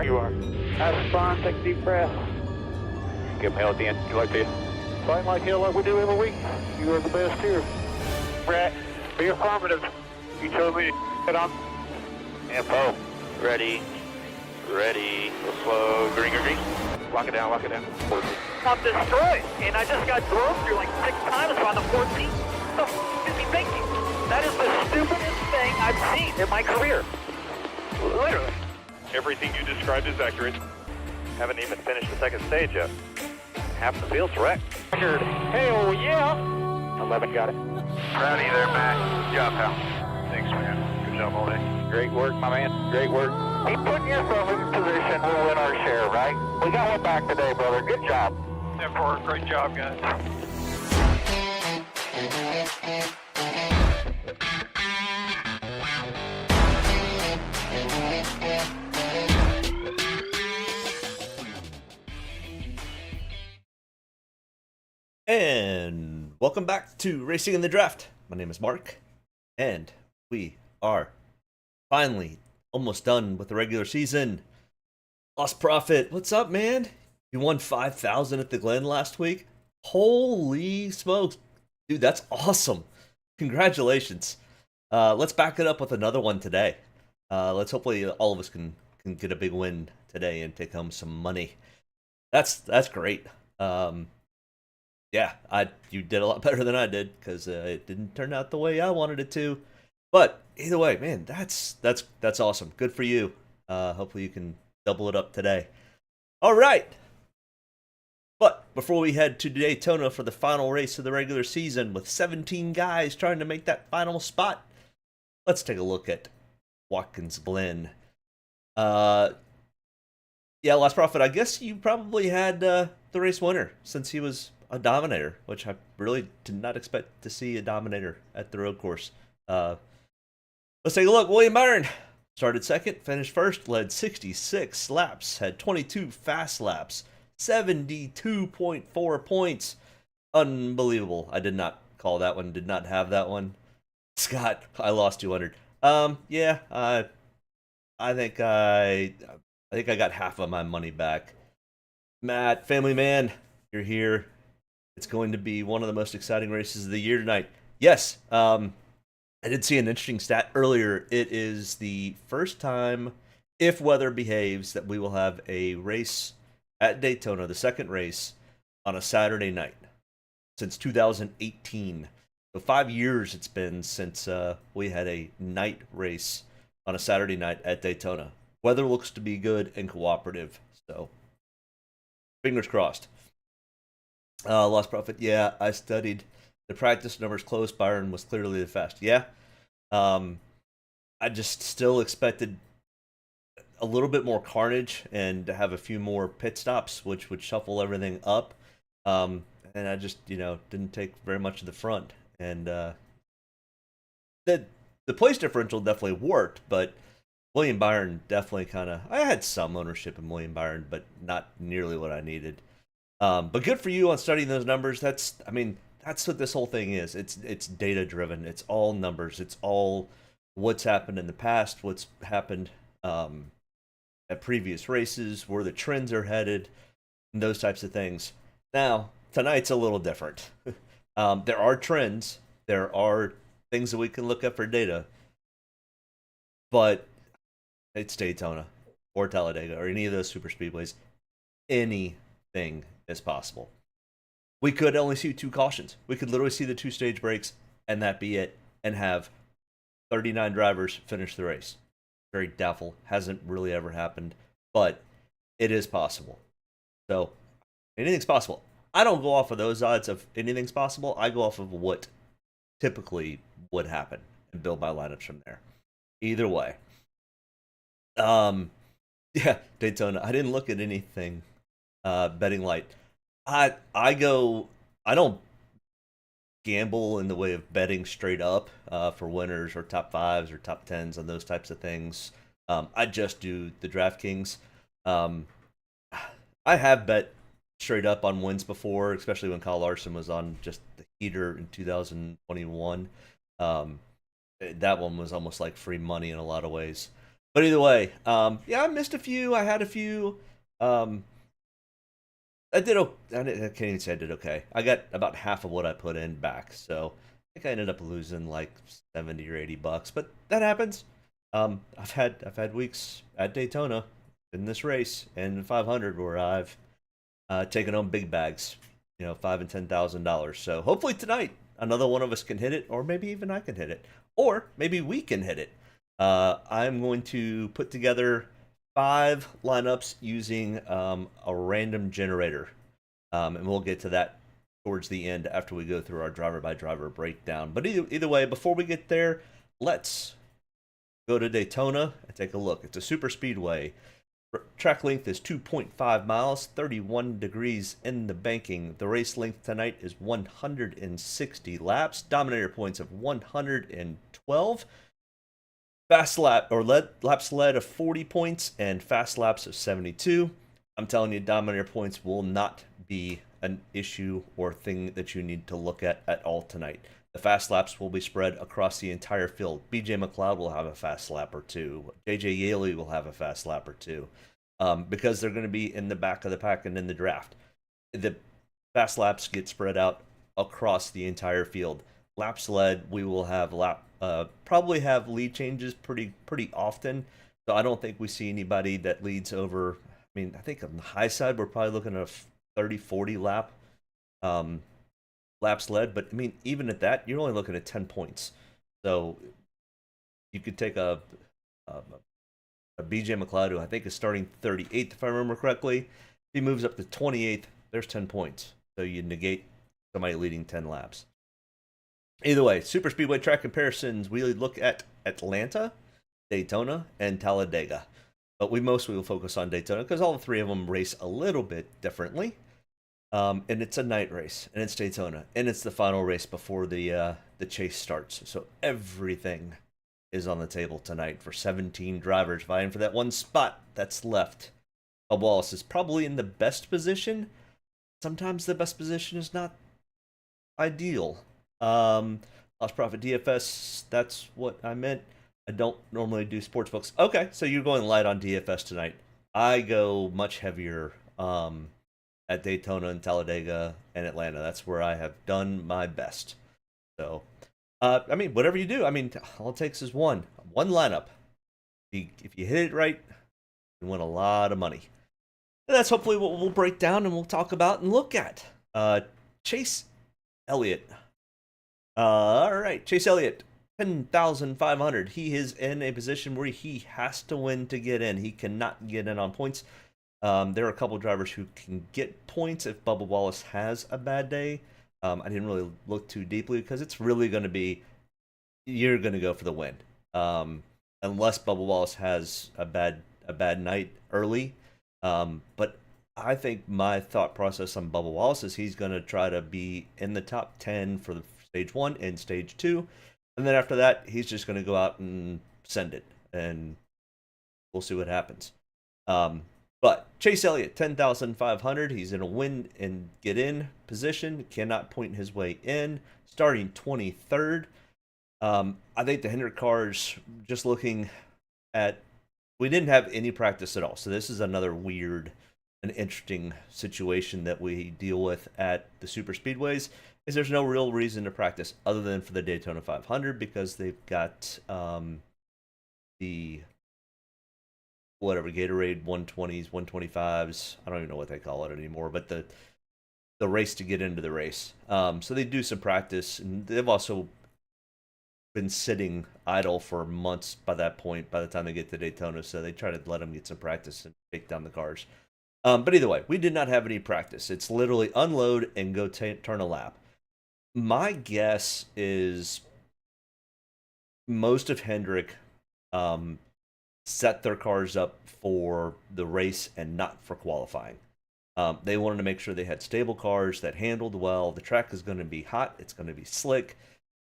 You are. Have fun, take a deep breath. Give them hell at the end. Good luck to you. Fight like hell like we do every week. You are the best here. Brett, be affirmative. You told me to get on. Info. Ready. Ready. Go slow. Green, green, green. Lock it down, lock it down. I'm destroyed, and I just got drove through like 6 times on the 14th. What the f*** is he thinking? That is the stupidest thing I've seen in my career. Literally. Everything you described is accurate. Haven't even finished the second stage yet. Half the field's wrecked. Hell yeah! 11 got it. Proud of you there, Matt. Good job, pal. Thanks, man. Good job all day. Great work, my man. Great work. Keep putting yourself in position. We'll win our share, right? We got one back today, brother. Good job. 10-4, great job, guys. And welcome back to Racing in the Draft. My name is Mark, and we are finally almost done with the regular season. Lost Profit, what's up, man? You won 5,000 at the Glen last week? Holy smokes. Dude, that's awesome. Congratulations. Let's back it up with another one today. Let's hopefully all of us can get a big win today and take home some money. That's great. Yeah, you did a lot better than I did because it didn't turn out the way I wanted it to. But either way, man, that's awesome. Good for you. Hopefully you can double it up today. All right. But before we head to Daytona for the final race of the regular season with 17 guys trying to make that final spot, let's take a look at Watkins Glen. Yeah, Lost Profit, I guess you probably had the race winner since he was a Dominator, which I really did not expect to see a Dominator at the road course. Let's take a look. William Byron started second, finished first, led 66 laps, had 22 fast laps, 72.4 points. Unbelievable. I did not call that one, did not have that one. Scott, I lost 200. Yeah, I think I got half of my money back. Matt, family man, you're here. It's going to be one of the most exciting races of the year tonight. Yes, I did see an interesting stat earlier. It is the first time, if weather behaves, that we will have a race at Daytona, the second race, on a Saturday night since 2018. So 5 years it's been since we had a night race on a Saturday night at Daytona. Weather looks to be good and cooperative, so fingers crossed. Lost Profit, yeah, I studied the practice numbers close. Byron was clearly the fast. Yeah, I just still expected a little bit more carnage and to have a few more pit stops, which would shuffle everything up. And I just, didn't take very much of the front. And the place differential definitely worked, but William Byron definitely I had some ownership in William Byron, but not nearly what I needed. But good for you on studying those numbers. That's what this whole thing is. It's data driven. It's all numbers. It's all what's happened in the past, what's happened at previous races, where the trends are headed, and those types of things. Now, tonight's a little different. There are trends. There are things that we can look at for data. But it's Daytona or Talladega or any of those super speedways. Anything is possible. We could only see 2 cautions. We could literally see the 2 stage breaks and that be it, and have 39 drivers finish the race. Very doubtful. Hasn't really ever happened, but it is possible. So anything's possible. I don't go off of those odds of anything's possible. I go off of what typically would happen and build my lineups from there. Either way. Yeah, Daytona. I didn't look at anything betting light. I don't gamble in the way of betting straight up for winners or top 5s or top 10s and those types of things. I just do the Draftkings. I have bet straight up on wins before, especially when Kyle Larson was on just the heater in 2021. That one was almost like free money in a lot of ways. But either way, yeah, I missed a few. I had a few. I did. I can't even say I did okay. I got about half of what I put in back, so I think I ended up losing like 70 or $80, but that happens. I've had weeks at Daytona in this race and 500 where I've taken home big bags, $5,000 and $10,000. So hopefully tonight another one of us can hit it, or maybe even I can hit it, or maybe we can hit it. I'm going to put together 5 lineups using a random generator, and we'll get to that towards the end after we go through our driver by driver breakdown. But either way, before we get there, let's go to Daytona and take a look. It's a super speedway. Track length is 2.5 miles, 31 degrees in the banking. The race length tonight is 160 laps. Dominator points of 112. Fast lap or laps led of 40 points and fast laps of 72. I'm telling you, Dominator points will not be an issue or thing that you need to look at all tonight. The fast laps will be spread across the entire field. BJ McLeod will have a fast lap or two. JJ Yaley will have a fast lap or two, because they're going to be in the back of the pack and in the draft. The fast laps get spread out across the entire field. Laps led, we will have probably have lead changes pretty often. So I don't think we see anybody that leads over. I mean, I think on the high side we're probably looking at a 30-40 lap. Laps led, but I mean, even at that, you're only looking at 10 points. So you could take a BJ McLeod, who I think is starting 38th, if I remember correctly. If he moves up to 28th, there's 10 points. So you negate somebody leading 10 laps. Either way, super speedway track comparisons, we look at Atlanta, Daytona, and Talladega. But we mostly will focus on Daytona because all 3 of them race a little bit differently. And it's a night race, and it's Daytona, and it's the final race before the chase starts. So everything is on the table tonight for 17 drivers vying for that one spot that's left. Bubba Wallace is probably in the best position. Sometimes the best position is not ideal. Lost Profit DFS, that's what I meant. I don't normally do sports books. Okay, so you're going light on DFS tonight. I go much heavier at Daytona and Talladega and Atlanta. That's where I have done my best. So, I mean, whatever you do, I mean, all it takes is one lineup. If you hit it right, you win a lot of money. And that's hopefully what we'll break down and we'll talk about and look at. Chase Elliott. All right, Chase Elliott, 10,500. He is in a position where he has to win to get in. He cannot get in on points. There are a couple drivers who can get points if Bubba Wallace has a bad day. I didn't really look too deeply because it's really going to be, you're going to go for the win. Unless Bubba Wallace has a bad night early. But I think my thought process on Bubba Wallace is he's going to try to be in the top 10 for the stage 1 and stage 2. And then after that, he's just going to go out and send it. And we'll see what happens. But Chase Elliott, 10,500. He's in a win and get in position. Cannot point his way in. Starting 23rd. I think the Hendrick cars, just looking at, we didn't have any practice at all. So this is another weird and interesting situation that we deal with at the super speedways. Is there's no real reason to practice other than for the Daytona 500 because they've got the whatever Gatorade 120s, 125s. I don't even know what they call it anymore, but the race to get into the race. So they do some practice, and they've also been sitting idle for months by that point. By the time they get to Daytona, so they try to let them get some practice and take down the cars. But either way, we did not have any practice. It's literally unload and go turn a lap. My guess is most of Hendrick set their cars up for the race and not for qualifying. They wanted to make sure they had stable cars that handled well. The track is going to be hot. It's going to be slick.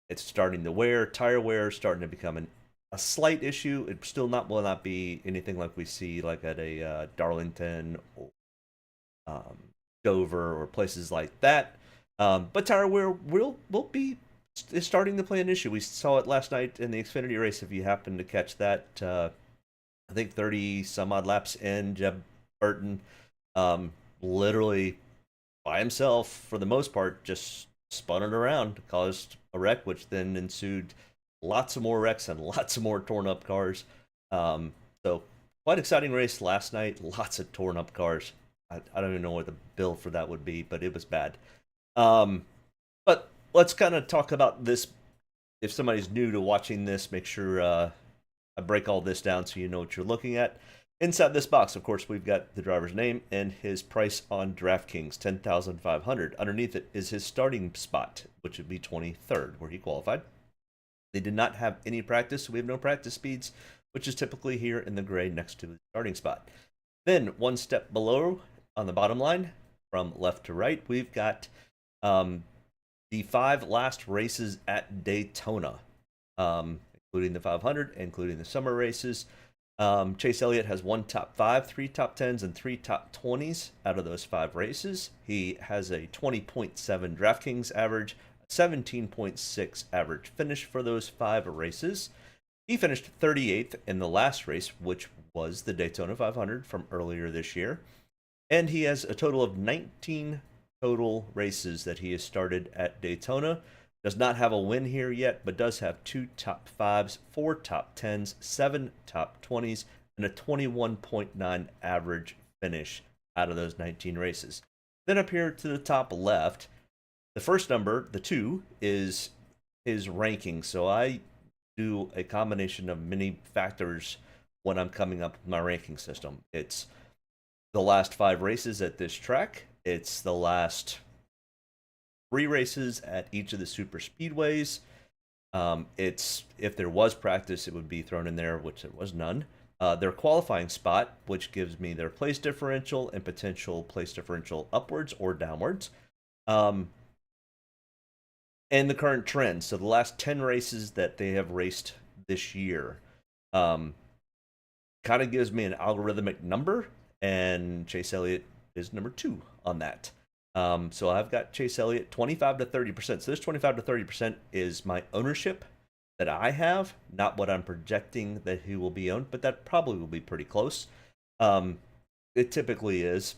It's starting to wear. Tire wear is starting to become a slight issue. It still will not be anything like we see like at a Darlington or Dover or places like that. But tire wear will be is starting to play an issue. We saw it last night in the Xfinity race. If you happen to catch that I think 30 some odd laps in. Jeb Burton, literally by himself for the most part, just spun it around, caused a wreck, which then ensued lots of more wrecks and lots of more torn up cars. So quite exciting race last night. Lots of torn up cars. I don't even know what the bill for that would be, but it was bad. But let's kind of talk about this. If somebody's new to watching this, make sure I break all this down so you know what you're looking at. Inside this box, of course, we've got the driver's name and his price on DraftKings, $10,500. Underneath it is his starting spot, which would be 23rd, where he qualified. They did not have any practice, so we have no practice speeds, which is typically here in the gray next to the starting spot. Then, one step below, on the bottom line, from left to right, we've got the 5 last races at Daytona, including the 500, including the summer races. Chase Elliott has 1 top 5, 3 top 10s, and 3 top 20s out of those 5 races. He has a 20.7 DraftKings average, 17.6 average finish for those 5 races. He finished 38th in the last race, which was the Daytona 500 from earlier this year. And he has a total of 19 total races that he has started at Daytona. Does not have a win here yet, but does have 2 top 5s, 4 top 10s, 7 top 20s, and a 21.9 average finish out of those 19 races. Then up here to the top left, the first number, the 2, is his ranking. So I do a combination of many factors when I'm coming up with my ranking system. It's the last 5 races at this track. It's the last 3 races at each of the Super Speedways. It's if there was practice, it would be thrown in there, which there was none. Their qualifying spot, which gives me their place differential and potential place differential upwards or downwards. And the current trend. So the last 10 races that they have raced this year kind of gives me an algorithmic number, and Chase Elliott is number 2 on that. So I've got Chase Elliott 25 to 30%. So this 25 to 30% is my ownership that I have, not what I'm projecting that he will be owned, but that probably will be pretty close. It typically is,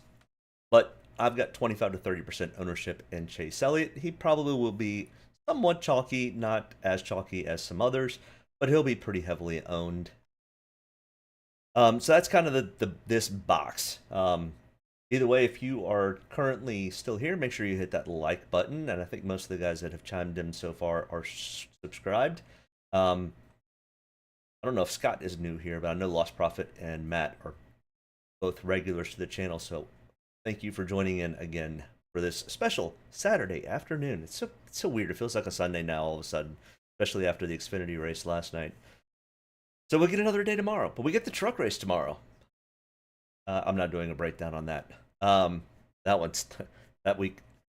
but I've got 25 to 30% ownership in Chase Elliott. He probably will be somewhat chalky, not as chalky as some others, but he'll be pretty heavily owned. So that's kind of this box. Either way, if you are currently still here, make sure you hit that like button. And I think most of the guys that have chimed in so far are subscribed. I don't know if Scott is new here, but I know Lost Profit and Matt are both regulars to the channel. So thank you for joining in again for this special Saturday afternoon. It's so weird. It feels like a Sunday now all of a sudden, especially after the Xfinity race last night. So we'll get another day tomorrow, but we get the truck race tomorrow. I'm not doing a breakdown on that.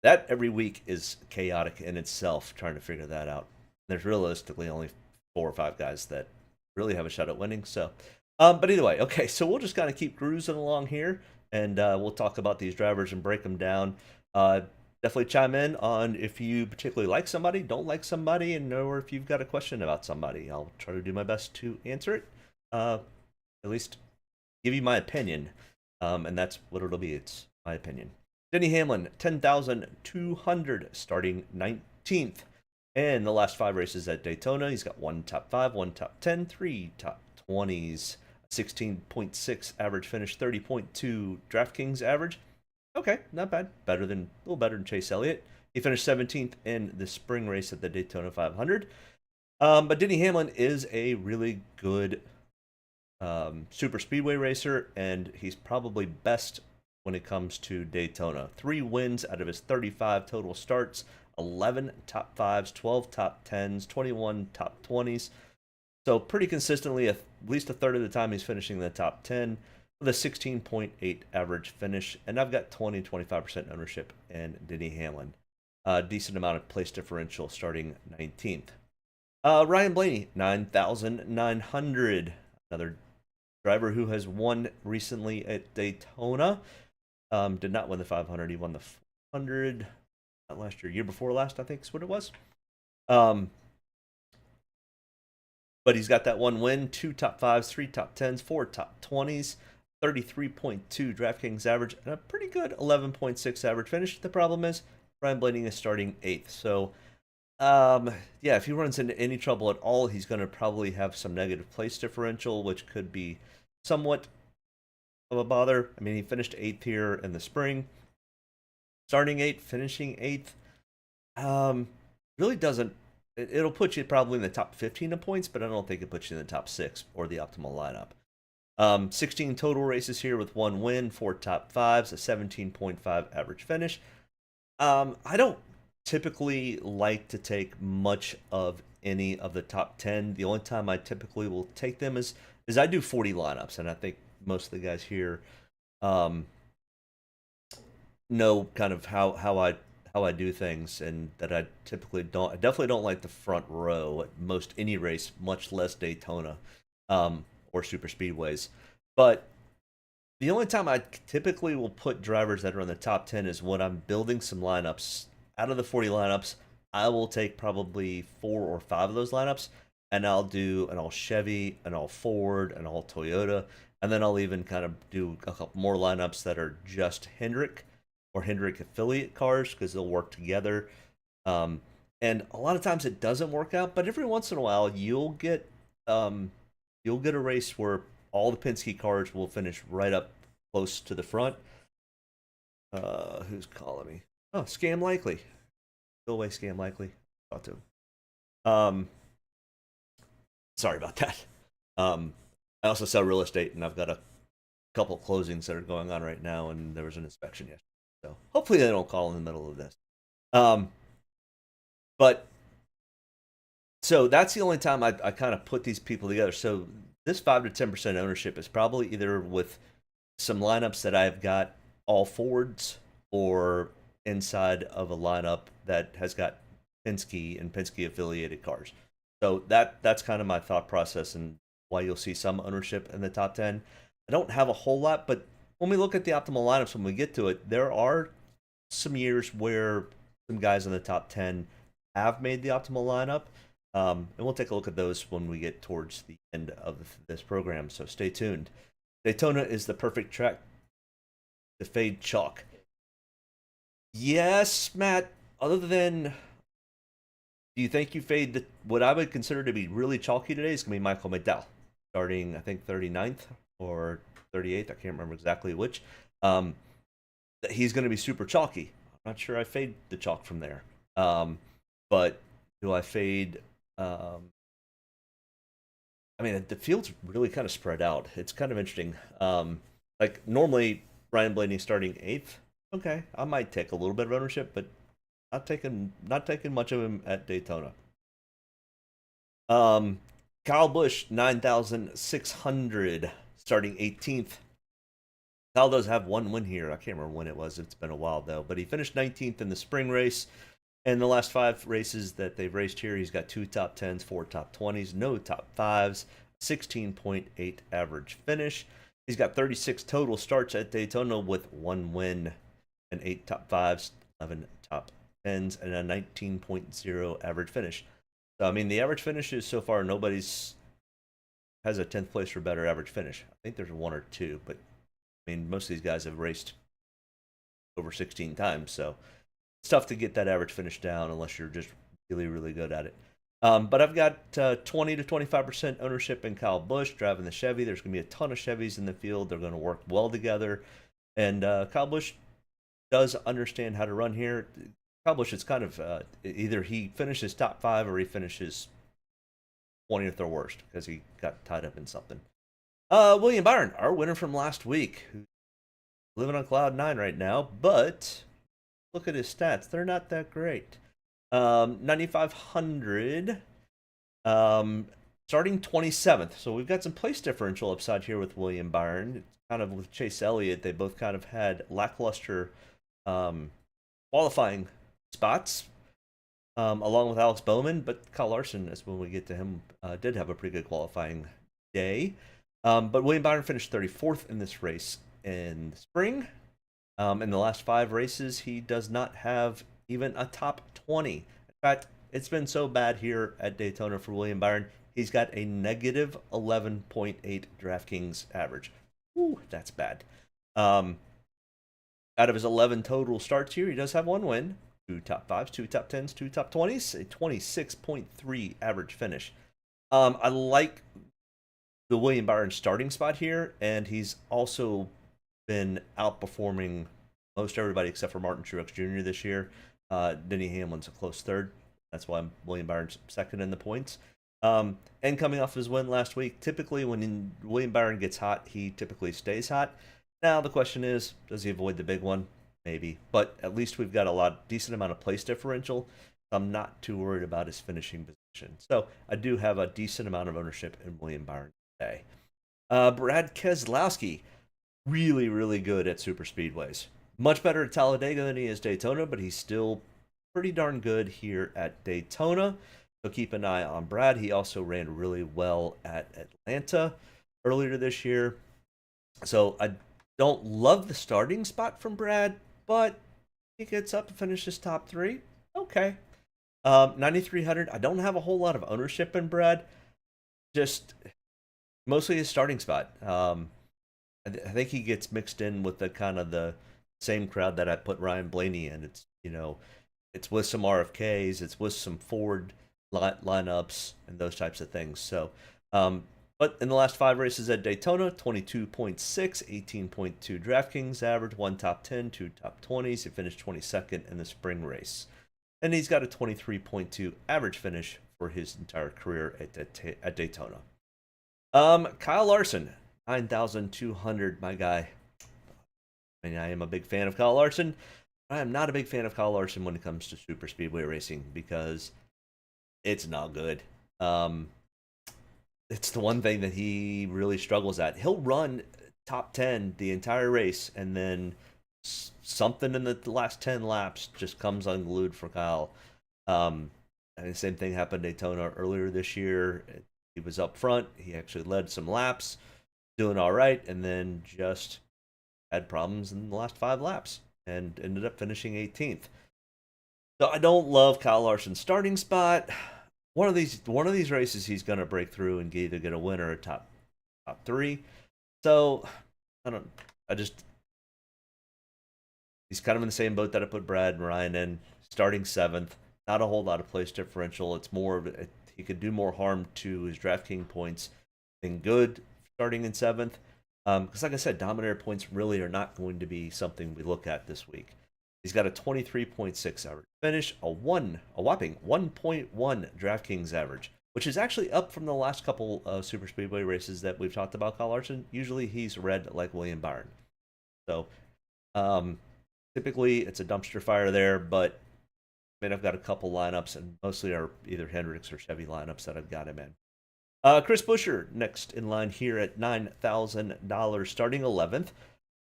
That every week is chaotic in itself, trying to figure that out. There's realistically only 4 or 5 guys that really have a shot at winning. So, but either way, okay. So we'll just kind of keep cruising along here, and we'll talk about these drivers and break them down. Definitely chime in on if you particularly like somebody, don't like somebody, or if you've got a question about somebody. I'll try to do my best to answer it. At least give you my opinion, and that's what it'll be. It's my opinion. Denny Hamlin, 10,200, starting 19th. And the last 5 races at Daytona, he's got 1 top 5, 1 top 10, 3 top 20s, 16.6 average finish, 30.2 DraftKings average. Okay, not bad. A little better than Chase Elliott. He finished 17th in the spring race at the Daytona 500. But Denny Hamlin is a really good super speedway racer, and he's probably best when it comes to Daytona. 3 wins out of his 35 total starts, 11 top 5s, 12 top 10s, 21 top 20s. So pretty consistently, at least a third of the time, he's finishing in the top 10 with a 16.8 average finish. And I've got 20-25% ownership in Denny Hamlin. Decent amount of place differential, starting 19th. Ryan Blaney, 9,900. Another driver who has won recently at Daytona. Did not win the 500. He won the 400. Not last year. Year before last, I think is what it was. But he's got that one win, 2 top 5s, 3 top 10s, 4 top 20s, 33.2 Draftkings average, and a pretty good 11.6 average finish. The problem is Ryan Blaney is starting 8th. So, yeah, if he runs into any trouble at all, he's going to probably have some negative place differential, which could be somewhat of a bother. I mean, he finished 8th here in the spring. Starting 8th, finishing 8th. Really doesn't. It'll put you probably in the top 15 of points, but I don't think it puts you in the top 6 or the optimal lineup. 16 total races here with 1 win, 4 top 5s, a 17.5 average finish. I don't typically like to take much of any of the top 10. The only time I typically will take them is I do 40 lineups, and I think most of the guys here know kind of how I do things, and that I typically don't. I definitely don't like the front row at most any race, much less Daytona or Super Speedways. But the only time I typically will put drivers that are in the top 10 is when I'm building some lineups. Out of the 40 lineups, I will take probably 4 or 5 of those lineups, and I'll do an all Chevy, an all Ford, an all Toyota, and then I'll even kind of do a couple more lineups that are just Hendrick or Hendrick affiliate cars, because they'll work together. And a lot of times it doesn't work out, but every once in a while you'll get a race where all the Penske cars will finish right up close to the front. Who's calling me? Oh, Scam Likely. Go away, Scam Likely. Talk to him. Sorry about that. I also sell real estate, and I've got a couple of closings that are going on right now, and there was an inspection yesterday. So hopefully they don't call in the middle of this. But so that's the only time I kind of put these people together. So this 5 to 10% ownership is probably either with some lineups that I've got all Fords, or inside of a lineup that has got Penske and Penske affiliated cars. So that's kind of my thought process, and why you'll see some ownership in the top 10. I don't have a whole lot, but when we look at the optimal lineups, when we get to it, there are some years where some guys in the top 10 have made the optimal lineup. And we'll take a look at those when we get towards the end of this program, so stay tuned. Daytona is the perfect track to fade chalk. Yes, Matt, other than, do you think you fade what I would consider to be really chalky today is going to be Michael McDowell, starting, I think, 39th or 38th. I can't remember exactly which. He's going to be super chalky. I'm not sure I fade the chalk from there. But do I fade... I mean, the field's really kind of spread out. It's kind of interesting. Like, normally, Ryan Blaney starting 8th. Okay, I might take a little bit of ownership, but not taking much of him at Daytona. Kyle Busch, 9,600, starting 18th. Kyle does have 1 win here. I can't remember when it was. It's been a while, though. But he finished 19th in the spring race. And the last 5 races that they've raced here, he's got 2 top 10s, 4 top 20s, no top 5s, 16.8 average finish. He's got 36 total starts at Daytona with 1 win and 8 top 5s, 11 top 10s, and a 19.0 average finish. So, I mean, the average finishes so far, nobody's has a 10th place or better average finish. I think there's 1 or 2, but I mean, most of these guys have raced over 16 times, so it's tough to get that average finish down unless you're just really, really good at it. But I've got 20 to 25% ownership in Kyle Busch driving the Chevy. There's going to be a ton of Chevys in the field. They're going to work well together. And Kyle Busch does understand how to run here. Kyle Busch is kind of either he finishes top 5 or he finishes 20th or worst because he got tied up in something. William Byron, our winner from last week, who's living on cloud 9 right now, but look at his stats. They're not that great. 9,500, starting 27th. So we've got some place differential upside here with William Byron. It's kind of with Chase Elliott. They both kind of had lackluster qualifying spots, along with Alex Bowman. But Kyle Larson, as when we get to him, did have a pretty good qualifying day. But William Byron finished 34th in this race in the spring. In the last 5 races, he does not have even a top 20. In fact, it's been so bad here at Daytona for William Byron, He's got a negative 11.8 DraftKings average. Ooh, that's bad. Out of his 11 total starts here, he does have one win, 2 top 5s, 2 top 10s, 2 top 20s, a 26.3 average finish. I like the William Byron starting spot here, and he's also been outperforming most everybody except for Martin Truex Jr. this year. Denny Hamlin's a close third. That's why William Byron's second in the points. And coming off his win last week, typically when William Byron gets hot, he typically stays hot. Now the question is, does he avoid the big one? Maybe, but at least we've got a decent amount of place differential. I'm not too worried about his finishing position. So I do have a decent amount of ownership in William Byron today. Brad Keselowski, really, really good at super speedways. Much better at Talladega than he is Daytona, but he's still pretty darn good here at Daytona. So keep an eye on Brad. He also ran really well at Atlanta earlier this year. So I don't love the starting spot from Brad, but he gets up and finishes top 3. Okay. 9,300. I don't have a whole lot of ownership in Brad. Just mostly his starting spot. I think he gets mixed in with the kind of the same crowd that I put Ryan Blaney in. It's, it's with some RFKs, it's with some Ford lineups and those types of things. So, but in the last 5 races at Daytona, 22.6, 18.2 DraftKings average, 1 top 10, 2 top 20s. He finished 22nd in the spring race. And he's got a 23.2 average finish for his entire career at Daytona. Kyle Larson, 9,200, my guy. I mean, I am a big fan of Kyle Larson. I am not a big fan of Kyle Larson when it comes to super speedway racing because it's not good. It's the one thing that he really struggles at. He'll run top 10 the entire race, and then something in the last 10 laps just comes unglued for Kyle. And the same thing happened at Daytona earlier this year. He was up front. He actually led some laps, doing all right, and then just had problems in the last 5 laps and ended up finishing 18th. So I don't love Kyle Larson's starting spot. One of these races he's going to break through and either get a win or a top 3. So he's kind of in the same boat that I put Brad and Ryan in, starting 7th. Not a whole lot of place differential. It's more of he could do more harm to his DraftKings points than good starting in 7th. Because like I said, Dominator points really are not going to be something we look at this week. He's got a 23.6 average finish, a whopping 1.1 DraftKings average, which is actually up from the last couple of Super Speedway races that we've talked about Kyle Larson. Usually he's red like William Byron. So typically it's a dumpster fire there, but I mean, I've got a couple lineups, and mostly are either Hendricks or Chevy lineups that I've got him in. Chris Buescher next in line here at $9,000, starting 11th.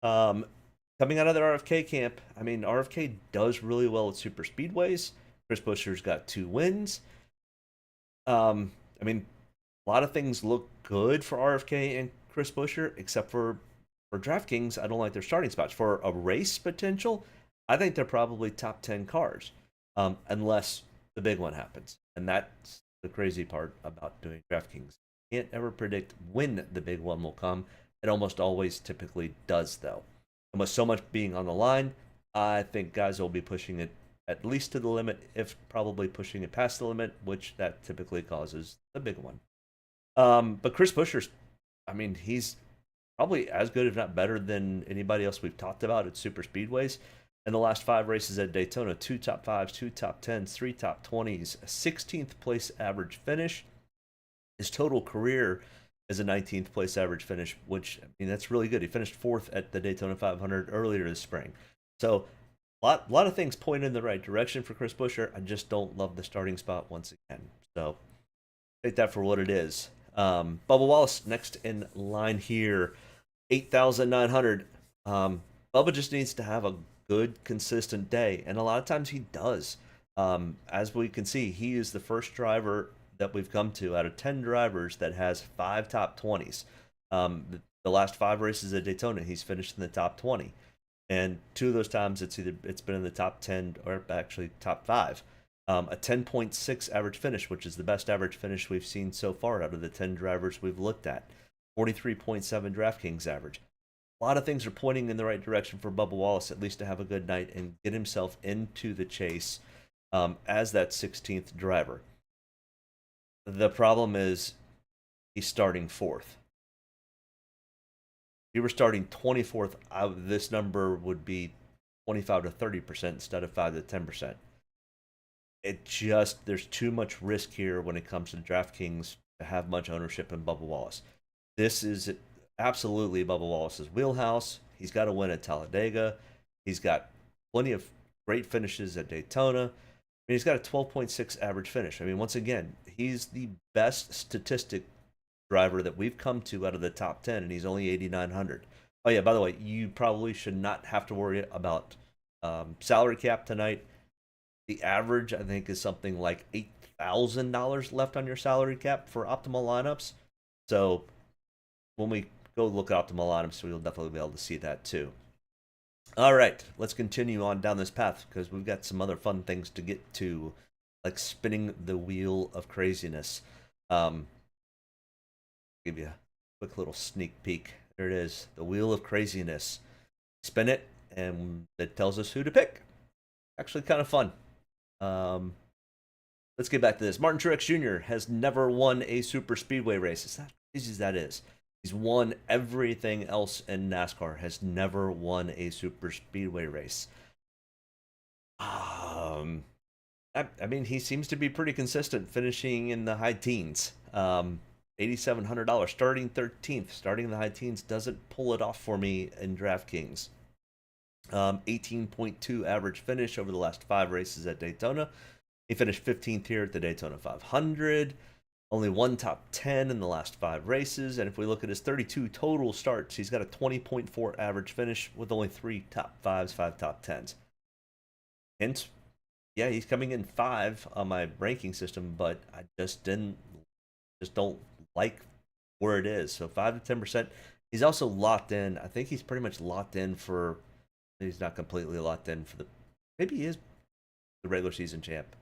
Coming out of the RFK camp, I mean, RFK does really well at super speedways. Chris Buescher's got 2 wins. I mean, a lot of things look good for RFK and Chris Buescher, except for DraftKings. I don't like their starting spots. For a race potential, I think they're probably top 10 cars, unless the big one happens. And that's the crazy part about doing DraftKings. You can't ever predict when the big one will come. It almost always typically does, though. And with so much being on the line, I think guys will be pushing it at least to the limit, if probably pushing it past the limit, which that typically causes the big one. But Chris Buescher's, I mean, he's probably as good, if not better, than anybody else we've talked about at super speedways. In the last 5 races at Daytona, 2 top 5s, 2 top 10s, 3 top 20s, a 16th place average finish. His total career is a 19th place average finish, which, I mean, that's really good. He finished 4th at the Daytona 500 earlier this spring. So a lot of things point in the right direction for Chris Buescher. I just don't love the starting spot once again. So take that for what it is. Bubba Wallace next in line here, 8,900. Bubba just needs to have a good, consistent day, and a lot of times he does. As we can see, he is the first driver that we've come to out of 10 drivers that has 5 top 20s. The last 5 races at Daytona, he's finished in the top 20, and 2 of those times it's been in the top 10 or actually top 5. A 10.6 average finish, which is the best average finish we've seen so far out of the 10 drivers we've looked at. 43.7 Draftkings average. A lot of things are pointing in the right direction for Bubba Wallace, at least to have a good night and get himself into the chase as that 16th driver. The problem is he's starting 4th. If you were starting 24th, this number would be 25 to 30% instead of 5 to 10%. There's too much risk here when it comes to DraftKings to have much ownership in Bubba Wallace. This is absolutely Bubba Wallace's wheelhouse. He's got to win at Talladega. He's got plenty of great finishes at Daytona. I mean, he's got a 12.6 average finish. I mean, once again, he's the best statistic driver that we've come to out of the top 10, and he's only 8,900. Oh yeah, by the way, you probably should not have to worry about salary cap tonight. The average, I think, is something like $8,000 left on your salary cap for optimal lineups. So when we go look at optimal lineups, we'll definitely be able to see that too. All right, let's continue on down this path because we've got some other fun things to get to, like spinning the wheel of craziness. Give you a quick little sneak peek. There it is, the wheel of craziness. Spin it, and it tells us who to pick. Actually, kind of fun. Let's get back to this. Martin Truex Jr. has never won a super speedway race. It's not crazy as that is. He's won everything else in NASCAR. Has never won a super speedway race. I mean, he seems to be pretty consistent, finishing in the high teens. $8,700, starting 13th, starting in the high teens doesn't pull it off for me in DraftKings. 18.2 average finish over the last 5 races at Daytona. He finished 15th here at the Daytona 500. Only one top 10 in the last 5 races. And if we look at his 32 total starts, he's got a 20.4 average finish with only 3 top 5s, 5 top 10s. Hence, yeah, he's coming in 5 on my ranking system, but I just don't like where it is. So 5 to 10%. He's also locked in. I think he's pretty much locked in for. He's not completely locked in for the. Maybe he is the regular season champ.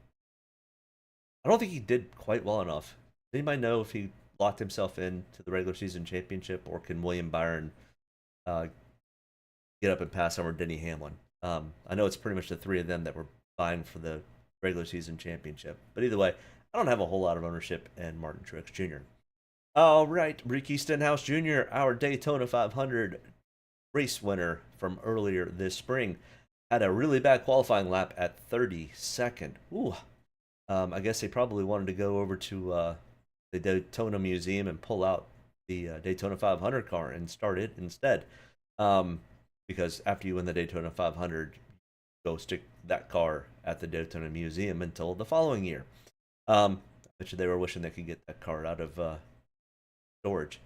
I don't think he did quite well enough. Does anybody know if he locked himself in to the regular season championship, or can William Byron get up and pass over Denny Hamlin? I know it's pretty much the 3 of them that were vying for the regular season championship. But either way, I don't have a whole lot of ownership in Martin Truex Jr. All right, Ricky Stenhouse Jr., our Daytona 500 race winner from earlier this spring, had a really bad qualifying lap at 32nd. Ooh. I guess they probably wanted to go over to the Daytona Museum and pull out the Daytona 500 car and start it instead. Because after you win the Daytona 500, go stick that car at the Daytona Museum until the following year. I bet you they were wishing they could get that car out of storage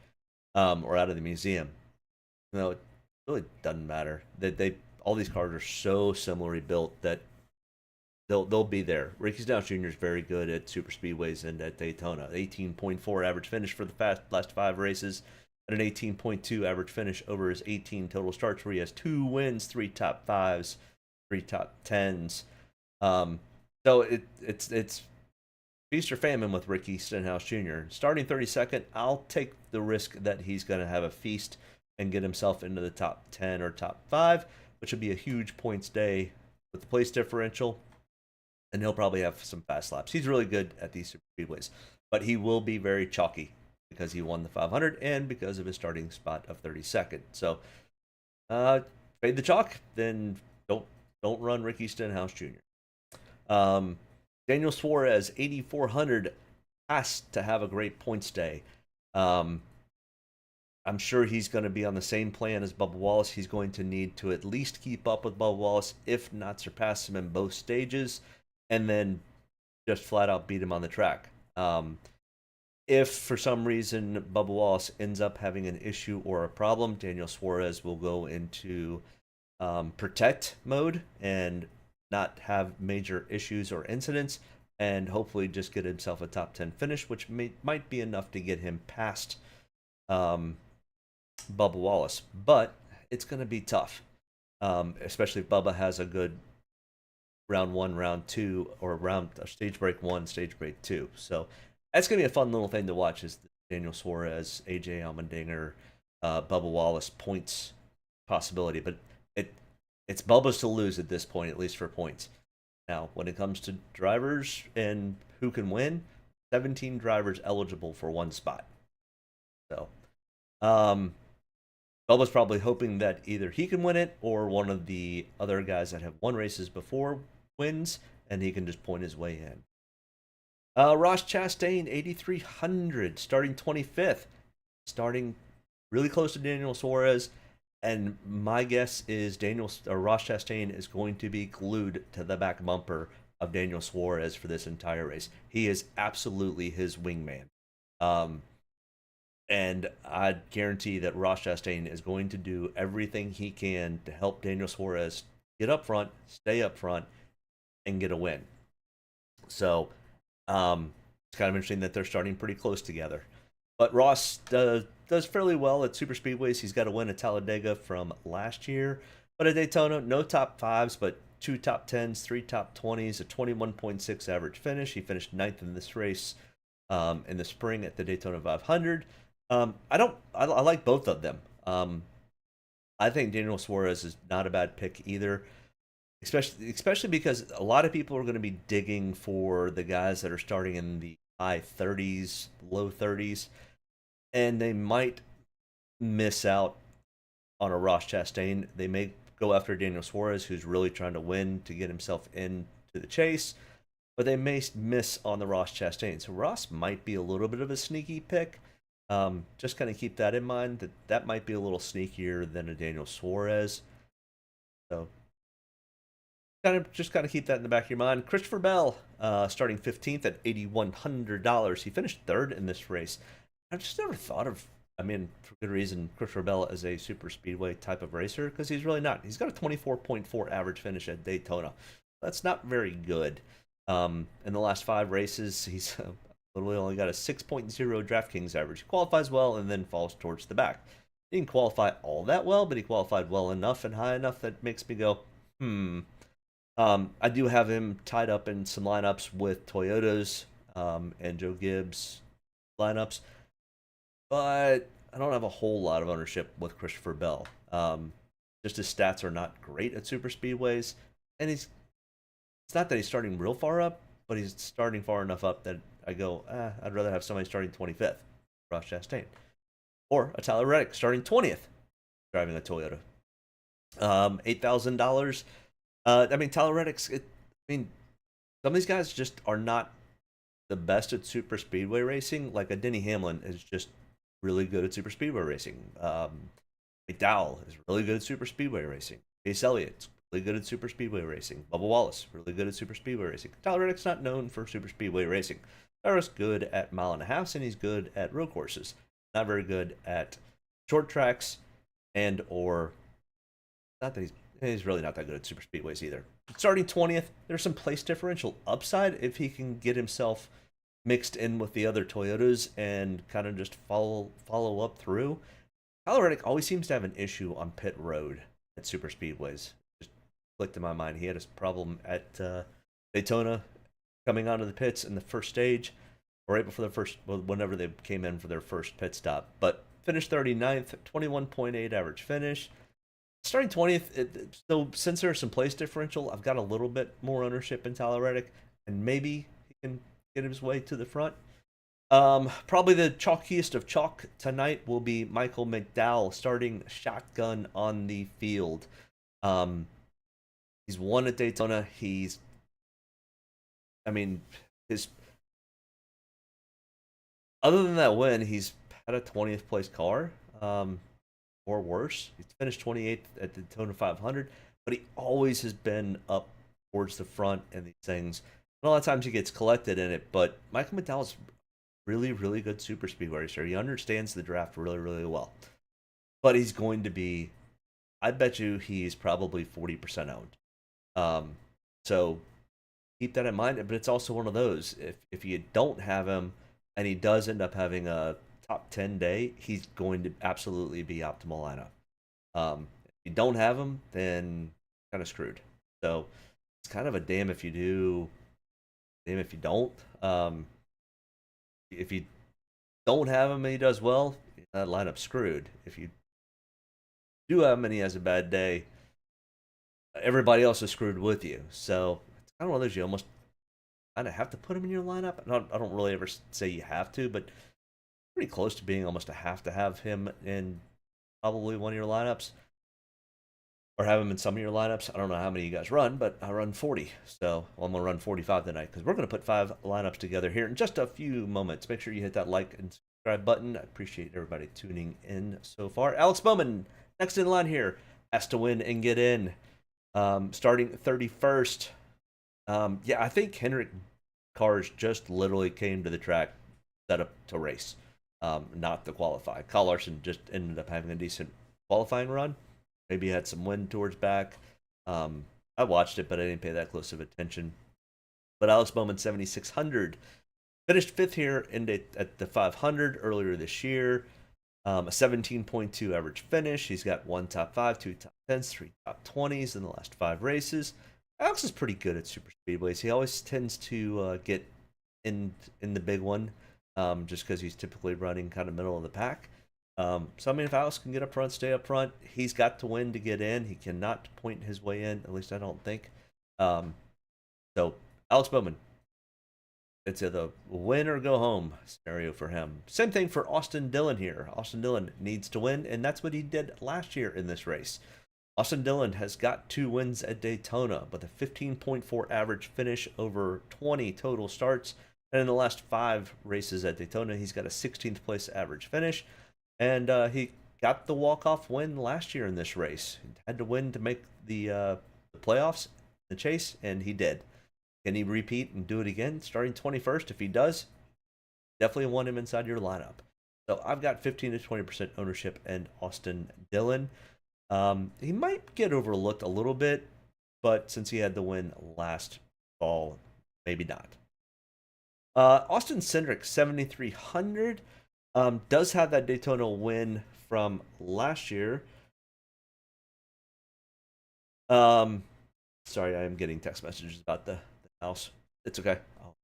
or out of the museum. No, it really doesn't matter. All these cars are so similarly built that they'll be there. Ricky Stenhouse Jr. is very good at super speedways and at Daytona. 18.4 average finish for the last 5 races, and an 18.2 average finish over his 18 total starts, where he has 2 wins, 3 top 5s, 3 top 10s. So it's feast or famine with Ricky Stenhouse Jr. Starting 32nd, I'll take the risk that he's going to have a feast and get himself into the top 10 or top 5, which would be a huge points day with the place differential. And he'll probably have some fast laps. He's really good at these super speedways, but he will be very chalky because he won the 500 and because of his starting spot of 32nd. So, fade the chalk, then don't run Ricky Stenhouse Jr. Daniel Suarez, 8,400, has to have a great points day. I'm sure he's going to be on the same plan as Bubba Wallace. He's going to need to at least keep up with Bubba Wallace, if not surpass him in both stages, and then just flat out beat him on the track. If for some reason Bubba Wallace ends up having an issue or a problem, Daniel Suarez will go into protect mode and not have major issues or incidents, and hopefully just get himself a top 10 finish, which might be enough to get him past Bubba Wallace. But it's going to be tough, especially if Bubba has a good round 1, round 2, or round stage break 1, stage break 2. So that's going to be a fun little thing to watch, is the Daniel Suarez, AJ Allmendinger, Bubba Wallace points possibility. But it's Bubba's to lose at this point, at least for points. Now, when it comes to drivers and who can win, 17 drivers eligible for one spot. So, Bubba's probably hoping that either he can win it or one of the other guys that have won races before wins, and he can just point his way in. Ross Chastain, 8,300, starting 25th, starting really close to Daniel Suarez. And my guess is Ross Chastain is going to be glued to the back bumper of Daniel Suarez for this entire race. He is absolutely his wingman. And I guarantee that Ross Chastain is going to do everything he can to help Daniel Suarez get up front, stay up front, and get a win. So it's kind of interesting that they're starting pretty close together. But Ross does fairly well at Super Speedways. He's got a win at Talladega from last year. But at Daytona, no top 5s, but 2 top 10s, 3 top 20s, a 21.6 average finish. He finished 9th in this race in the spring at the Daytona 500. I like both of them. I think Daniel Suarez is not a bad pick either, especially because a lot of people are going to be digging for the guys that are starting in the high 30s, low 30s, and they might miss out on a Ross Chastain. They may go after Daniel Suarez, who's really trying to win to get himself into the chase, but they may miss on the Ross Chastain. So Ross might be a little bit of a sneaky pick. Just kind of keep that in mind, that might be a little sneakier than a Daniel Suarez. So kind of keep that in the back of your mind. Christopher Bell, starting 15th at $8,100. He finished 3rd in this race. I just never thought of, for good reason, Christopher Bell as a super speedway type of racer, because he's really not. He's got a 24.4 average finish at Daytona. That's not very good. In the last 5 races, he's literally only got a 6.0 Draftkings average. He qualifies well and then falls towards the back. He didn't qualify all that well, but he qualified well enough and high enough that makes me go, I do have him tied up in some lineups with Toyotas and Joe Gibbs lineups, but I don't have a whole lot of ownership with Christopher Bell. Just his stats are not great at super speedways, and it's not that he's starting real far up, but he's starting far enough up that I go, I'd rather have somebody starting 25th, Ross Chastain, or a Tyler Reddick starting 20th, driving a Toyota. $8,000. Tyler Reddick's. Some of these guys just are not the best at super speedway racing. Like a Denny Hamlin is just really good at super speedway racing. McDowell is really good at super speedway racing. Chase Elliott's really good at super speedway racing. Bubba Wallace, really good at super speedway racing. Tyler Reddick's not known for super speedway racing. Tyler's good at mile and a half, and he's good at road courses. Not very good at short tracks, or not that he's really not that good at super speedways either. Starting 20th, there's some place differential upside if he can get himself mixed in with the other Toyotas and kind of just follow up through. Tyler Reddick always seems to have an issue on pit road at super speedways. Just clicked in my mind. He had a problem at Daytona coming onto the pits in the first stage, or right before whenever they came in for their first pit stop. But finished 39th, 21.8 average finish. Starting 20th, so since there's some place differential, I've got a little bit more ownership in Tyler Reddick, and maybe he can get his way to the front. Probably the chalkiest of chalk tonight will be Michael McDowell starting shotgun on the field. He's won at Daytona. Other than that win, he's had a 20th place car. Or worse. He's finished 28th at the Daytona 500, but he always has been up towards the front in these things. And a lot of times he gets collected in it, but Michael McDowell's really, really good super speedway racer. He understands the draft really, really well. But he's going to be, I bet you he's probably 40% owned. So keep that in mind, but it's also one of those, if you don't have him and he does end up having a top 10 day, he's going to absolutely be optimal lineup. If you don't have him, then kind of screwed. So it's kind of a damn if you do, damn if you don't. If you don't have him and he does well, that lineup's screwed. If you do have him and he has a bad day, everybody else is screwed with you. So it's kind of one of those you almost kind of have to put him in your lineup. I don't really ever say you have to, but pretty close to being almost a have to have him in probably one of your lineups. Or have him in some of your lineups. I don't know how many you guys run, but I run 40. So I'm going to run 45 tonight because we're going to put 5 lineups together here in just a few moments. Make sure you hit that like and subscribe button. I appreciate everybody tuning in so far. Alex Bowman, next in line here, has to win and get in. Starting 31st. Yeah, I think Hendrick cars just literally came to the track set up to race, not to qualify. Kyle Larson just ended up having a decent qualifying run. Maybe had some wind towards back. I watched it, but I didn't pay that close of attention. But Alex Bowman, 7,600. Finished 5th here at the 500 earlier this year. A 17.2 average finish. He's got 1 top 5, 2 top 10s, 3 top 20s in the last 5 races. Alex is pretty good at super speedways. He always tends to get in the big one, just because he's typically running kind of middle of the pack. So I mean, if Alex can get up front, stay up front, he's got to win to get in. He cannot point his way in, at least I don't think. So Alex Bowman, it's a win or go home scenario for him. Same thing for Austin Dillon here. Austin Dillon needs to win, and that's what he did last year in this race. Austin Dillon has got 2 wins at Daytona with a 15.4 average finish over 20 total starts. And in the last 5 races at Daytona, he's got a 16th place average finish. And he got the walk-off win last year in this race. He had to win to make the playoffs, the chase, and he did. Can he repeat and do it again, starting 21st? If he does, definitely want him inside your lineup. So I've got 15 to 20% ownership in Austin Dillon. He might get overlooked a little bit, but since he had the win last fall, maybe not. Austin Cindric, 7,300. Does have that Daytona win from last year. Sorry, I am getting text messages about the house. It's okay.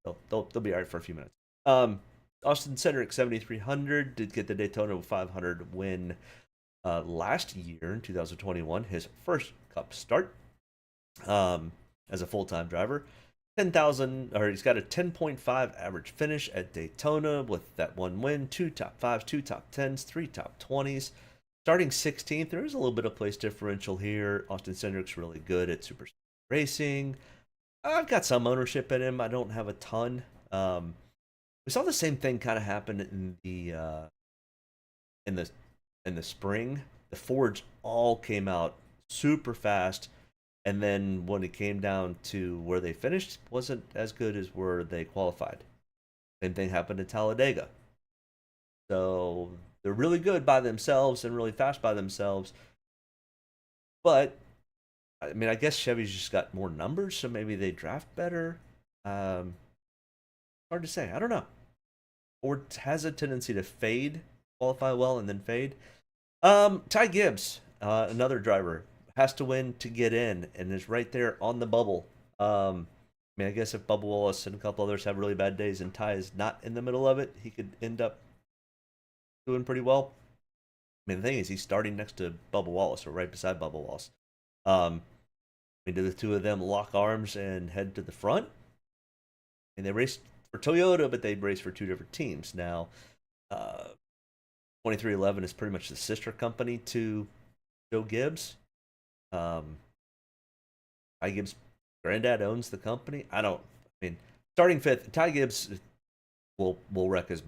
They'll be all right for a few minutes. Austin Cindric, 7,300. Did get the Daytona 500 win last year in 2021. His first Cup start as a full-time driver. 10,000, or he's got a 10.5 average finish at Daytona with that 1 win, 2 top 5s, 2 top 10s, 3 top 20s. Starting 16th, there is a little bit of place differential here. Austin Cindric's really good at super racing. I've got some ownership in him. I don't have a ton. We saw the same thing kind of happen in the spring. The Fords all came out super fast. And then when it came down to where they finished, wasn't as good as where they qualified. Same thing happened in Talladega. So they're really good by themselves and really fast by themselves. But, I mean, I guess Chevy's just got more numbers, so maybe they draft better. Hard to say. I don't know. Ford has a tendency to fade, qualify well, and then fade. Ty Gibbs, another driver, has to win to get in and is right there on the bubble. I mean, I guess if Bubba Wallace and a couple others have really bad days and Ty is not in the middle of it, he could end up doing pretty well. I mean, the thing is, he's starting next to Bubba Wallace or right beside Bubba Wallace. I mean, do the two of them lock arms and head to the front? And they race for Toyota, but they race for 2 different teams. Now, 2311 is pretty much the sister company to Joe Gibbs. Ty Gibbs' granddad owns the company. I mean, starting 5th, Ty Gibbs will wreck his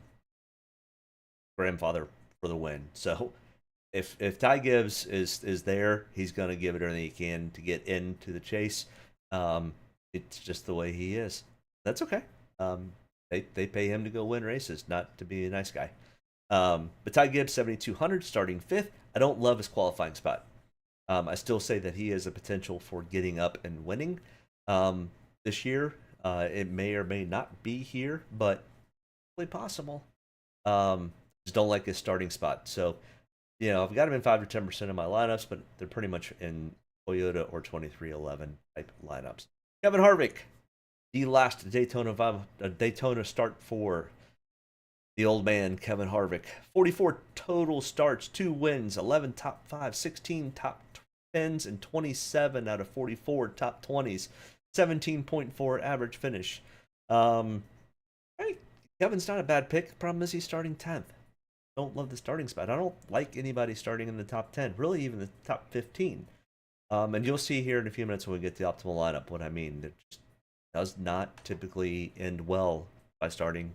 grandfather for the win. So if Ty Gibbs is there, he's gonna give it everything he can to get into the chase. It's just the way he is. That's okay. They pay him to go win races, not to be a nice guy. But Ty Gibbs, 7,200, starting 5th. I don't love his qualifying spot. I still say that he has a potential for getting up and winning this year. It may or may not be here, but really possible. Just don't like his starting spot. So, you know, I've got him in 5 to 10% of my lineups, but they're pretty much in Toyota or 2311 type lineups. Kevin Harvick, the last Daytona start for the old man, Kevin Harvick. 44 total starts, 2 wins, 11 top 5, 16 top 10s, and 27 out of 44 top 20s. 17.4 average finish. Hey, Kevin's not a bad pick. The problem is he's starting 10th. Don't love the starting spot. I don't like anybody starting in the top 10, really even the top 15. And you'll see here in a few minutes when we get the optimal lineup what I mean. It just does not typically end well by starting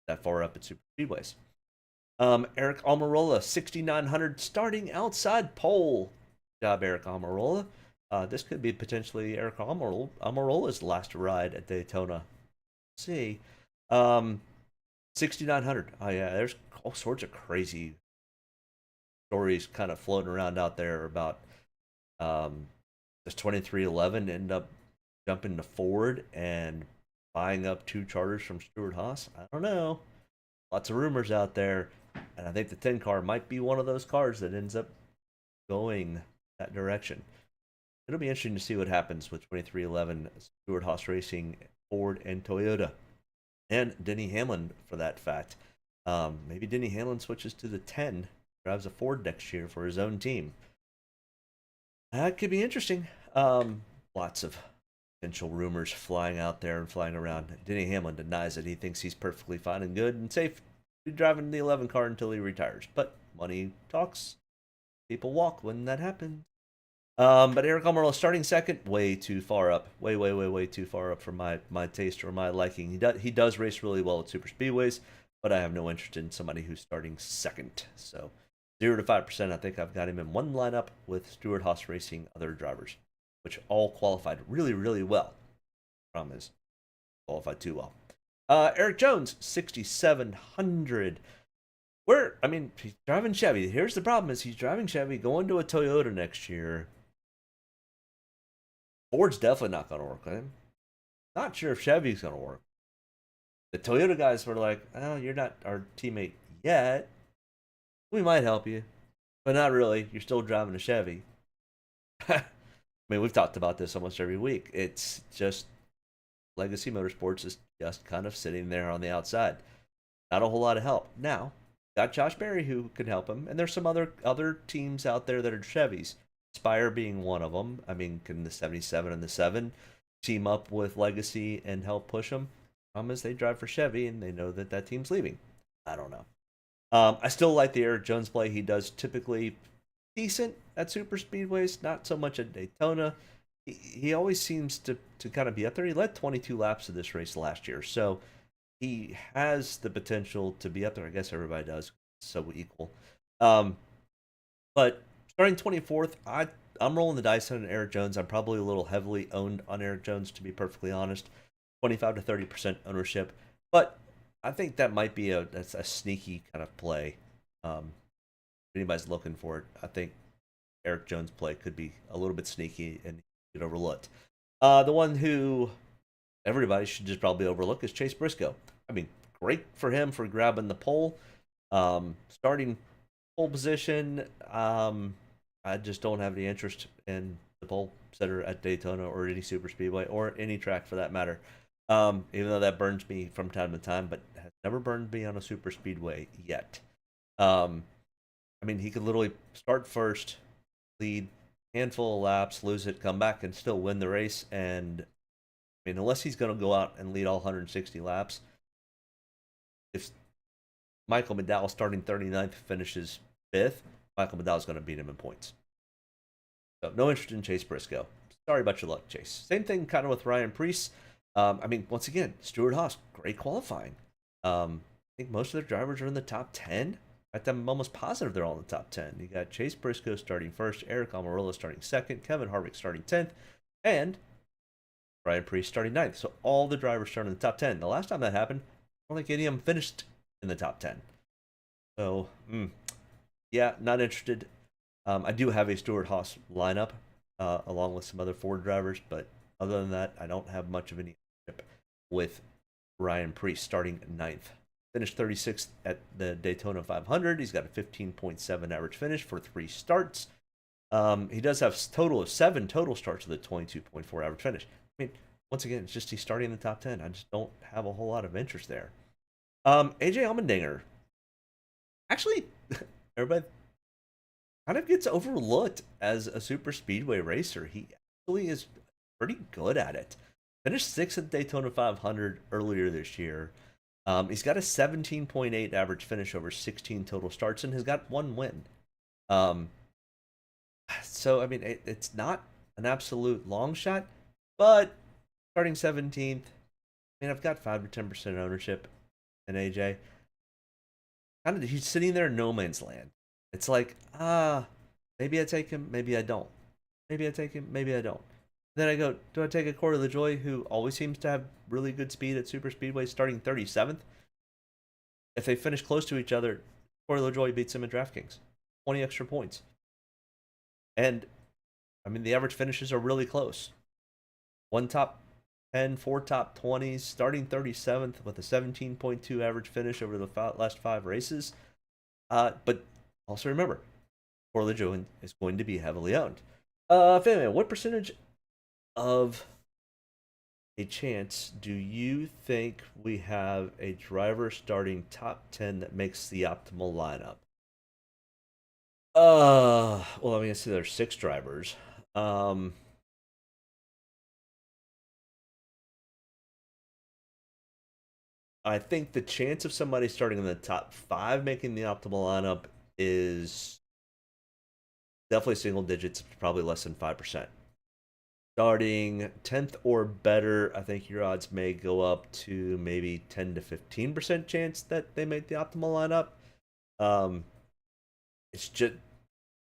that far up at Super Speedways. Eric Almirola, 6,900, starting outside pole. Good job, Eric Almirola. This could be potentially Eric Almirola's last ride at Daytona. Let's see. 6,900. Oh, yeah, there's all sorts of crazy stories kind of floating around out there about this 2311 end up jumping to Ford and buying up 2 charters from Stewart-Haas. I don't know. Lots of rumors out there. And I think the 10 car might be one of those cars that ends up going that direction. It'll be interesting to see what happens with 2311, Stewart-Haas Racing, Ford, and Toyota. And Denny Hamlin, for that fact. Maybe Denny Hamlin switches to the 10, drives a Ford next year for his own team. That could be interesting. Lots of potential rumors flying out there and flying around. Denny Hamlin denies it. He thinks he's perfectly fine and good and safe to be driving the 11 car until he retires. But money talks. People walk when that happens. But Eric Almirola starting second, way too far up. Way too far up for my taste or my liking. He does race really well at Super Speedways, but I have no interest in somebody who's starting second. So 0 to 5%, I think I've got him in one lineup with Stewart-Haas Racing other drivers, which all qualified really, really well. Problem is, qualified too well. Eric Jones, 6,700. He's driving Chevy. Here's the problem: is he's driving Chevy, going to a Toyota next year. Ford's definitely not going to work with him. Not sure if Chevy's going to work. The Toyota guys were like, "Oh, you're not our teammate yet. We might help you, but not really. You're still driving a Chevy." I mean, we've talked about this almost every week. It's just Legacy Motorsports is just kind of sitting there on the outside. Not a whole lot of help. Now, got Josh Berry who can help him, and there's some other teams out there that are Chevys. Spire being one of them. I mean, can the 77 and the 7 team up with Legacy and help push them? Problem is they drive for Chevy, and they know that team's leaving. I don't know. I still like the Eric Jones play. He does typically decent at Super Speedways, not so much at Daytona. He always seems to kind of be up there. He led 22 laps of this race last year, so he has the potential to be up there. I guess everybody does, so equal. But starting 24th, I'm rolling the dice on Eric Jones. I'm probably a little heavily owned on Eric Jones, to be perfectly honest. 25 to 30% ownership, but I think that might be a sneaky kind of play. If anybody's looking for it, I think Eric Jones' play could be a little bit sneaky and get overlooked. The one who everybody should just probably overlook is Chase Briscoe. I mean, great for him for grabbing the pole. Starting pole position, I just don't have any interest in the pole setter at Daytona or any Super Speedway or any track for that matter. Even though that burns me from time to time, but has never burned me on a Super Speedway yet. I mean, he could literally start first, lead handful of laps, lose it, come back, and still win the race. And I mean, unless he's going to go out and lead all 160 laps, if Michael McDowell starting 39th finishes 5th, Michael McDowell's going to beat him in points. So no interest in Chase Briscoe. Sorry about your luck, Chase. Same thing kind of with Ryan Preece. I mean, once again, Stewart-Haas, great qualifying. I think most of their drivers are in the top 10. In fact, I'm almost positive they're all in the top 10. You got Chase Briscoe starting first, Eric Almirola starting second, Kevin Harvick starting 10th, and Ryan Preece starting 9th. So all the drivers starting in the top 10. The last time that happened, I don't think any of them finished in the top 10. So, yeah, not interested. I do have a Stewart-Haas lineup along with some other Ford drivers, but other than that, I don't have much of any with Ryan Preece starting 9th. Finished 36th at the Daytona 500. He's got a 15.7 average finish for 3 starts. He does have a total of 7 total starts with a 22.4 average finish. I mean, once again, it's just he's starting in the top 10. I just don't have a whole lot of interest there. AJ Allmendinger. Actually, everybody kind of gets overlooked as a super speedway racer. He actually is pretty good at it. Finished 6th at Daytona 500 earlier this year. He's got a 17.8 average finish over 16 total starts and has got 1 win. So, I mean, it's not an absolute long shot, but starting 17th, I mean, I've got 5 to 10% ownership in AJ. Kind of, he's sitting there in no man's land. It's like, maybe I take him, maybe I don't. Maybe I take him, maybe I don't. Then I go, do I take a Corey LaJoie, who always seems to have really good speed at Super Speedway, starting 37th? If they finish close to each other, Corey LaJoie beats him in Draftkings. 20 extra points. And, I mean, the average finishes are really close. 1 top 10, 4 top 20s, starting 37th with a 17.2 average finish over the last 5 races. But also remember, Corey LaJoie is going to be heavily owned. Family, what percentage of a chance do you think we have a driver starting top 10 that makes the optimal lineup? Well, I mean, I see there's 6 drivers. I think the chance of somebody starting in the top 5 making the optimal lineup is definitely single digits, probably less than 5%. Starting 10th or better, I think your odds may go up to maybe 10 to 15% chance that they make the optimal lineup. It's just,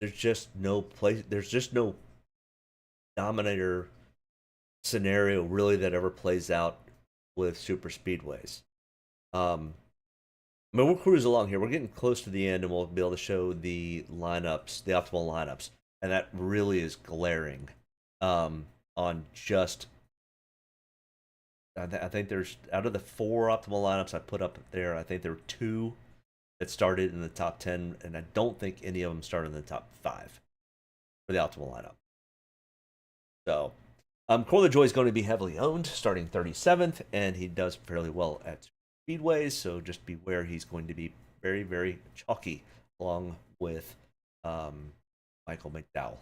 there's just no place, there's just no Dominator scenario really that ever plays out with super speedways. I mean, we'll cruise along here. We're getting close to the end, and we'll be able to show the lineups, the optimal lineups, and that really is glaring. On just, I think there's, out of the 4 optimal lineups I put up there, I think there were 2 that started in the top 10, and I don't think any of them started in the top 5 for the optimal lineup. So, Corey LaJoie is going to be heavily owned, starting 37th, and he does fairly well at speedways, so just beware, he's going to be very, very chalky, along with Michael McDowell.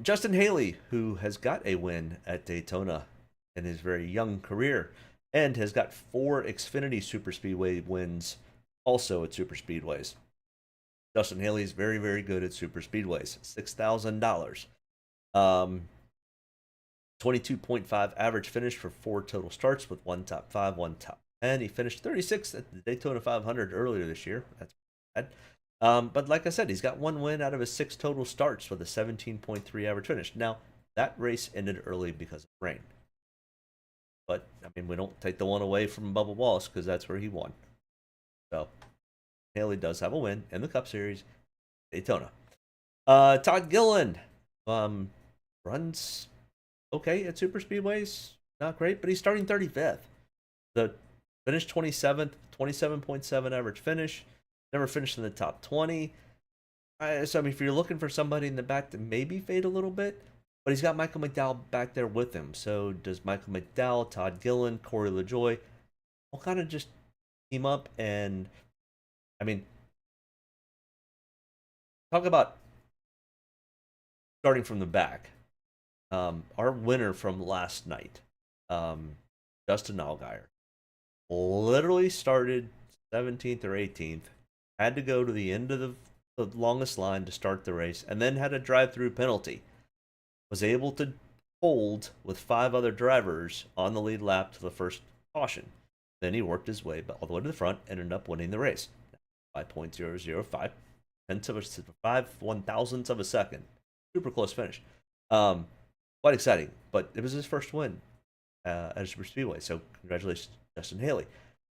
Justin Haley, who has got a win at Daytona in his very young career, and has got 4 Xfinity Super Speedway wins also at Super Speedways. Justin Haley is very, very good at Super Speedways. $6,000. 22.5 average finish for 4 total starts with 1 top 5, 1 top 10. He finished 36th at the Daytona 500 earlier this year. That's bad. But like I said, he's got 1 win out of his 6 total starts with a 17.3 average finish. Now, that race ended early because of rain. But, I mean, we don't take the one away from Bubba Wallace because that's where he won. So, Haley does have a win in the Cup Series, Daytona. Todd Gilliland runs okay at Super Speedways. Not great, but he's starting 35th. The finished 27th, 27.7 average finish. Never finished in the top 20. So, I mean, if you're looking for somebody in the back to maybe fade a little bit, but he's got Michael McDowell back there with him. So, does Michael McDowell, Todd Gilliland, Corey LaJoie all kind of just team up? And, I mean, talk about starting from the back. Our winner from last night, Justin Allgaier, literally started 17th or 18th. Had to go to the end of the longest line to start the race, and then had a drive-through penalty. Was able to hold with 5 other drivers on the lead lap to the first caution. Then he worked his way all the way to the front and ended up winning the race. 5.005, 1/1000th of a second. Super close finish. Quite exciting, but it was his first win at a Super Speedway, so congratulations, Justin Haley.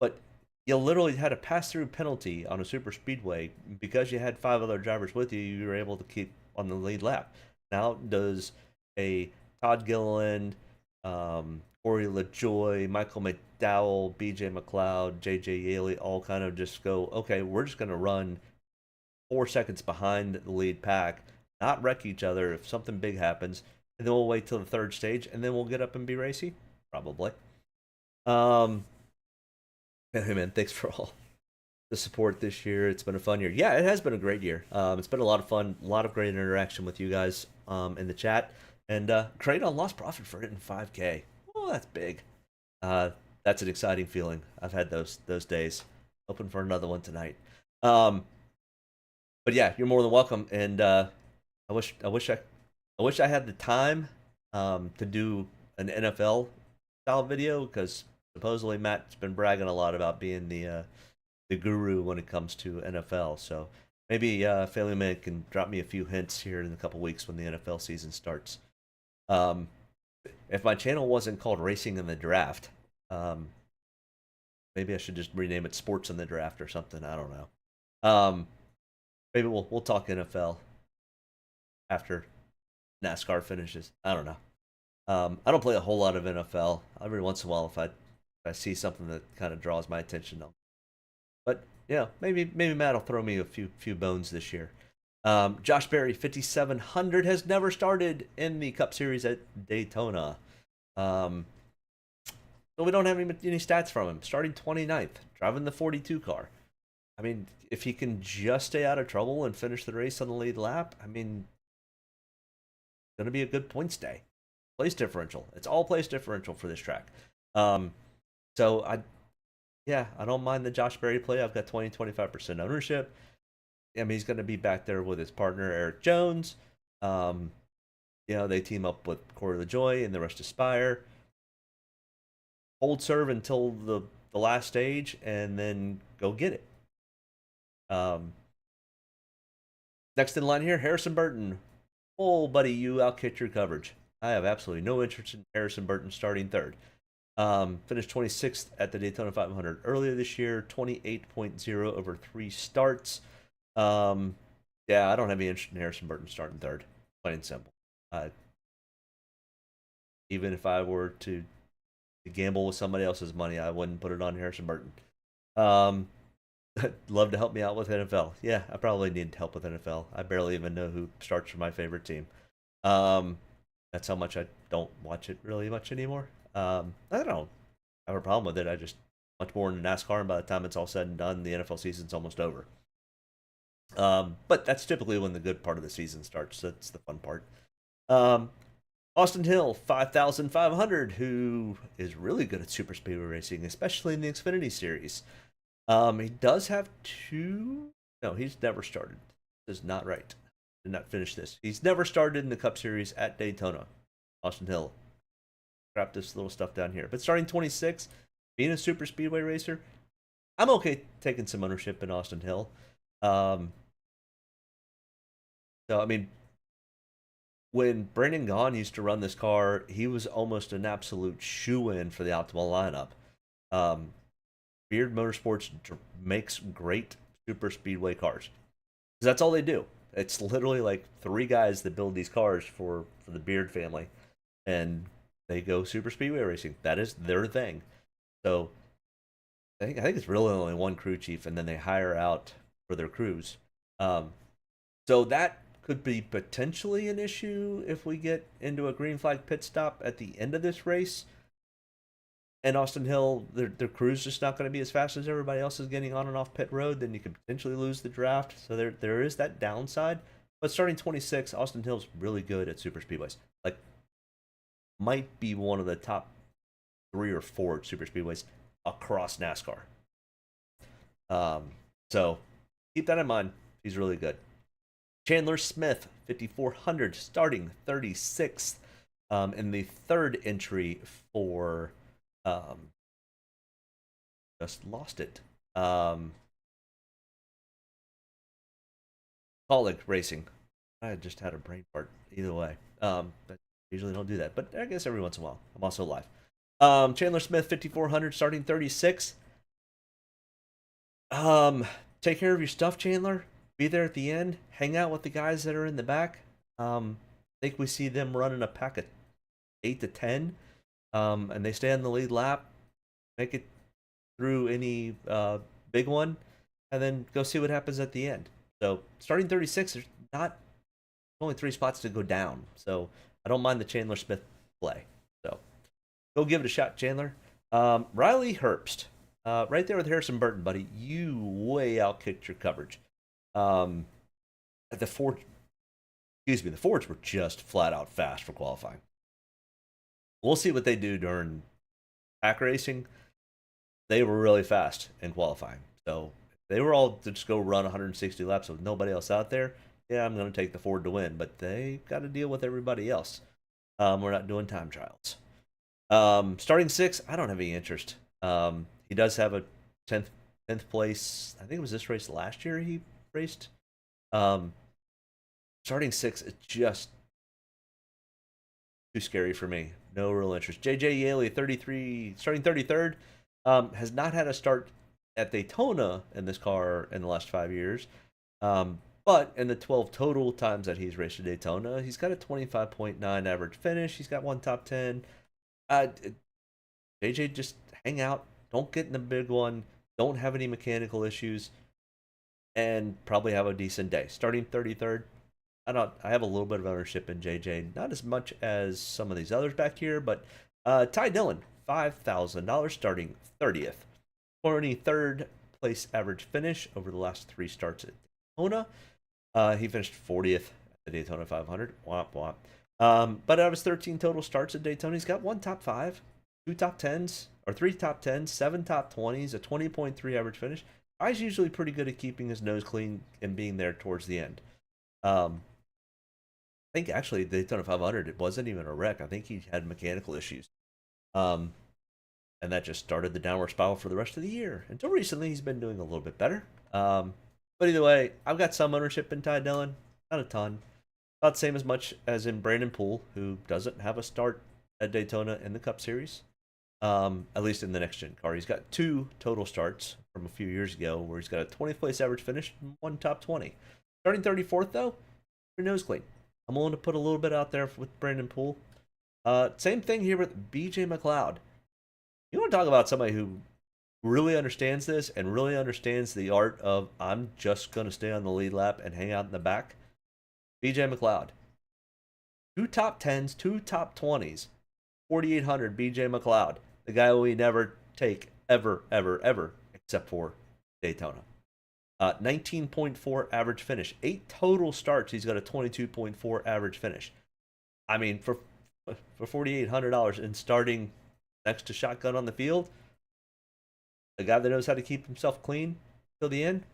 But you literally had a pass-through penalty on a Super Speedway because you had 5 other drivers with you. You were able to keep on the lead lap. Now, does a Todd Gilliland, Corey LaJoie, Michael McDowell, BJ McLeod, JJ Yaley all kind of just go, okay, we're just going to run 4 seconds behind the lead pack, not wreck each other if something big happens, and then we'll wait till the third stage, and then we'll get up and be racy, probably. Hey man, thanks for all the support this year. It's been a fun year. Yeah, it has been a great year. It's been a lot of fun, a lot of great interaction with you guys in the chat, and great on lost profit for hitting 5K. Oh, that's big. That's an exciting feeling. I've had those days. Hoping for another one tonight. But yeah, you're more than welcome. And I wish I had the time to do an NFL style video, because supposedly Matt's been bragging a lot about being the guru when it comes to NFL. So maybe Family Man can drop me a few hints here in a couple weeks when the NFL season starts. If my channel wasn't called Racing in the Draft, maybe I should just rename it Sports in the Draft or something. I don't know. Maybe we'll talk NFL after NASCAR finishes. I don't know. I don't play a whole lot of NFL. Every once in a while, if I see something that kind of draws my attention, but yeah, maybe Matt will throw me a few bones this year. Josh Berry, 5,700, has never started in the Cup Series at Daytona. So we don't have any stats from him. Starting 29th, driving the 42 car. I mean, if he can just stay out of trouble and finish the race on the lead lap, I mean, it's going to be a good points day. Place differential. It's all place differential for this track. So I don't mind the Josh Berry play. I've got 25% ownership. I mean, he's going to be back there with his partner, Eric Jones. They team up with Corey LaJoy and the rest of Spire. Hold serve until the last stage, and then go get it. Next in line here, Harrison Burton. Oh, buddy, you outkicked your coverage. I have absolutely no interest in Harrison Burton starting third. Finished 26th at the Daytona 500 earlier this year, 28.0 over 3 starts. Yeah, I don't have any interest in Harrison Burton starting third. Plain and simple. Even if I were to gamble with somebody else's money, I wouldn't put it on Harrison Burton. Love to help me out with NFL. Yeah, I probably need help with NFL. I barely even know who starts for my favorite team. That's how much I don't watch it really much anymore. I don't have a problem with it. I just much more into NASCAR, and by the time it's all said and done, the NFL season's almost over. But that's typically when the good part of the season starts. That's the fun part. Austin Hill, 5,500, who is really good at Super Speedway racing, especially in the Xfinity Series. He does have 2... No, he's never started. This is not right. Did not finish this. He's never started in the Cup Series at Daytona. Austin Hill. Crap this little stuff down here. But starting 26, being a Super Speedway racer, I'm okay taking some ownership in Austin Hill. So, I mean, when Brandon Gaughan used to run this car, he was almost an absolute shoo-in for the optimal lineup. Beard Motorsports makes great Super Speedway cars. Because that's all they do. It's literally like 3 guys that build these cars for the Beard family. And they go Super Speedway racing. That is their thing. So, I think it's really only one crew chief, and then they hire out for their crews. So that could be potentially an issue if we get into a green flag pit stop at the end of this race. And Austin Hill, their crew's just not going to be as fast as everybody else is getting on and off pit road. Then you could potentially lose the draft. So there is that downside. But starting 26, Austin Hill's really good at Super Speedways. Like, might be one of the top 3 or 4 Super Speedways across NASCAR. So keep that in mind. He's really good. Chandler Smith, 5,400, starting 36th in the third entry for... just lost it. Colleague Racing. I just had a brain fart. Either way. I usually don't do that, but I guess every once in a while. I'm also live. Chandler Smith, 5,400, starting 36. Take care of your stuff, Chandler. Be there at the end. Hang out with the guys that are in the back. I think we see them running a pack of 8 to 10. And they stay on the lead lap. Make it through any big one. And then go see what happens at the end. So, starting 36, there's only 3 spots to go down. So, I don't mind the Chandler Smith play. So go give it a shot, Chandler. Riley Herbst, right there with Harrison Burton, buddy. You way outkicked your coverage. The Fords were just flat out fast for qualifying. We'll see what they do during pack racing. They were really fast in qualifying. So if they were all to just go run 160 laps with nobody else out there, yeah, I'm going to take the Ford to win. But they got to deal with everybody else. We're not doing time trials. Starting 6, I don't have any interest. He does have a 10th place. I think it was this race last year he raced. Starting 6 is just too scary for me. No real interest. JJ Yaley, 33, starting 33rd, has not had a start at Daytona in this car in the last 5 years. But in the 12 total times that he's raced at Daytona, he's got a 25.9 average finish. He's got one top 10. JJ, just hang out. Don't get in the big one. Don't have any mechanical issues. And probably have a decent day. Starting 33rd. I have a little bit of ownership in JJ. Not as much as some of these others back here, but Ty Dillon, $5,000, starting 30th. 23rd place average finish over the last 3 starts at Daytona. He finished 40th at the Daytona 500. Womp womp. But out of his 13 total starts at Daytona, he's got 1 top 5, 2 top 10s, or 3 top 10s, 7 top 20s, a 20.3 average finish. Ty's usually pretty good at keeping his nose clean and being there towards the end. I think actually the Daytona 500, it wasn't even a wreck. I think he had mechanical issues. And that just started the downward spiral for the rest of the year. Until recently, he's been doing a little bit better. But either way, I've got some ownership in Ty Dillon. Not a ton. Not the same as much as in Brandon Poole, who doesn't have a start at Daytona in the Cup Series. At least in the next-gen car. He's got 2 total starts from a few years ago where he's got a 20th place average finish and 1 top 20. Starting 34th, though, your nose clean. I'm willing to put a little bit out there with Brandon Poole. Same thing here with BJ McLeod. You want to talk about somebody who really understands this and really understands the art of I'm just going to stay on the lead lap and hang out in the back? BJ McLeod. 2 top 10s, 2 top 20s. 4,800 BJ McLeod. The guy we never take ever, except for Daytona. 19.4 average finish. 8 total starts. He's got a 22.4 average finish. I mean, for $4,800 and starting next to shotgun on the field, a guy that knows how to keep himself clean till the end,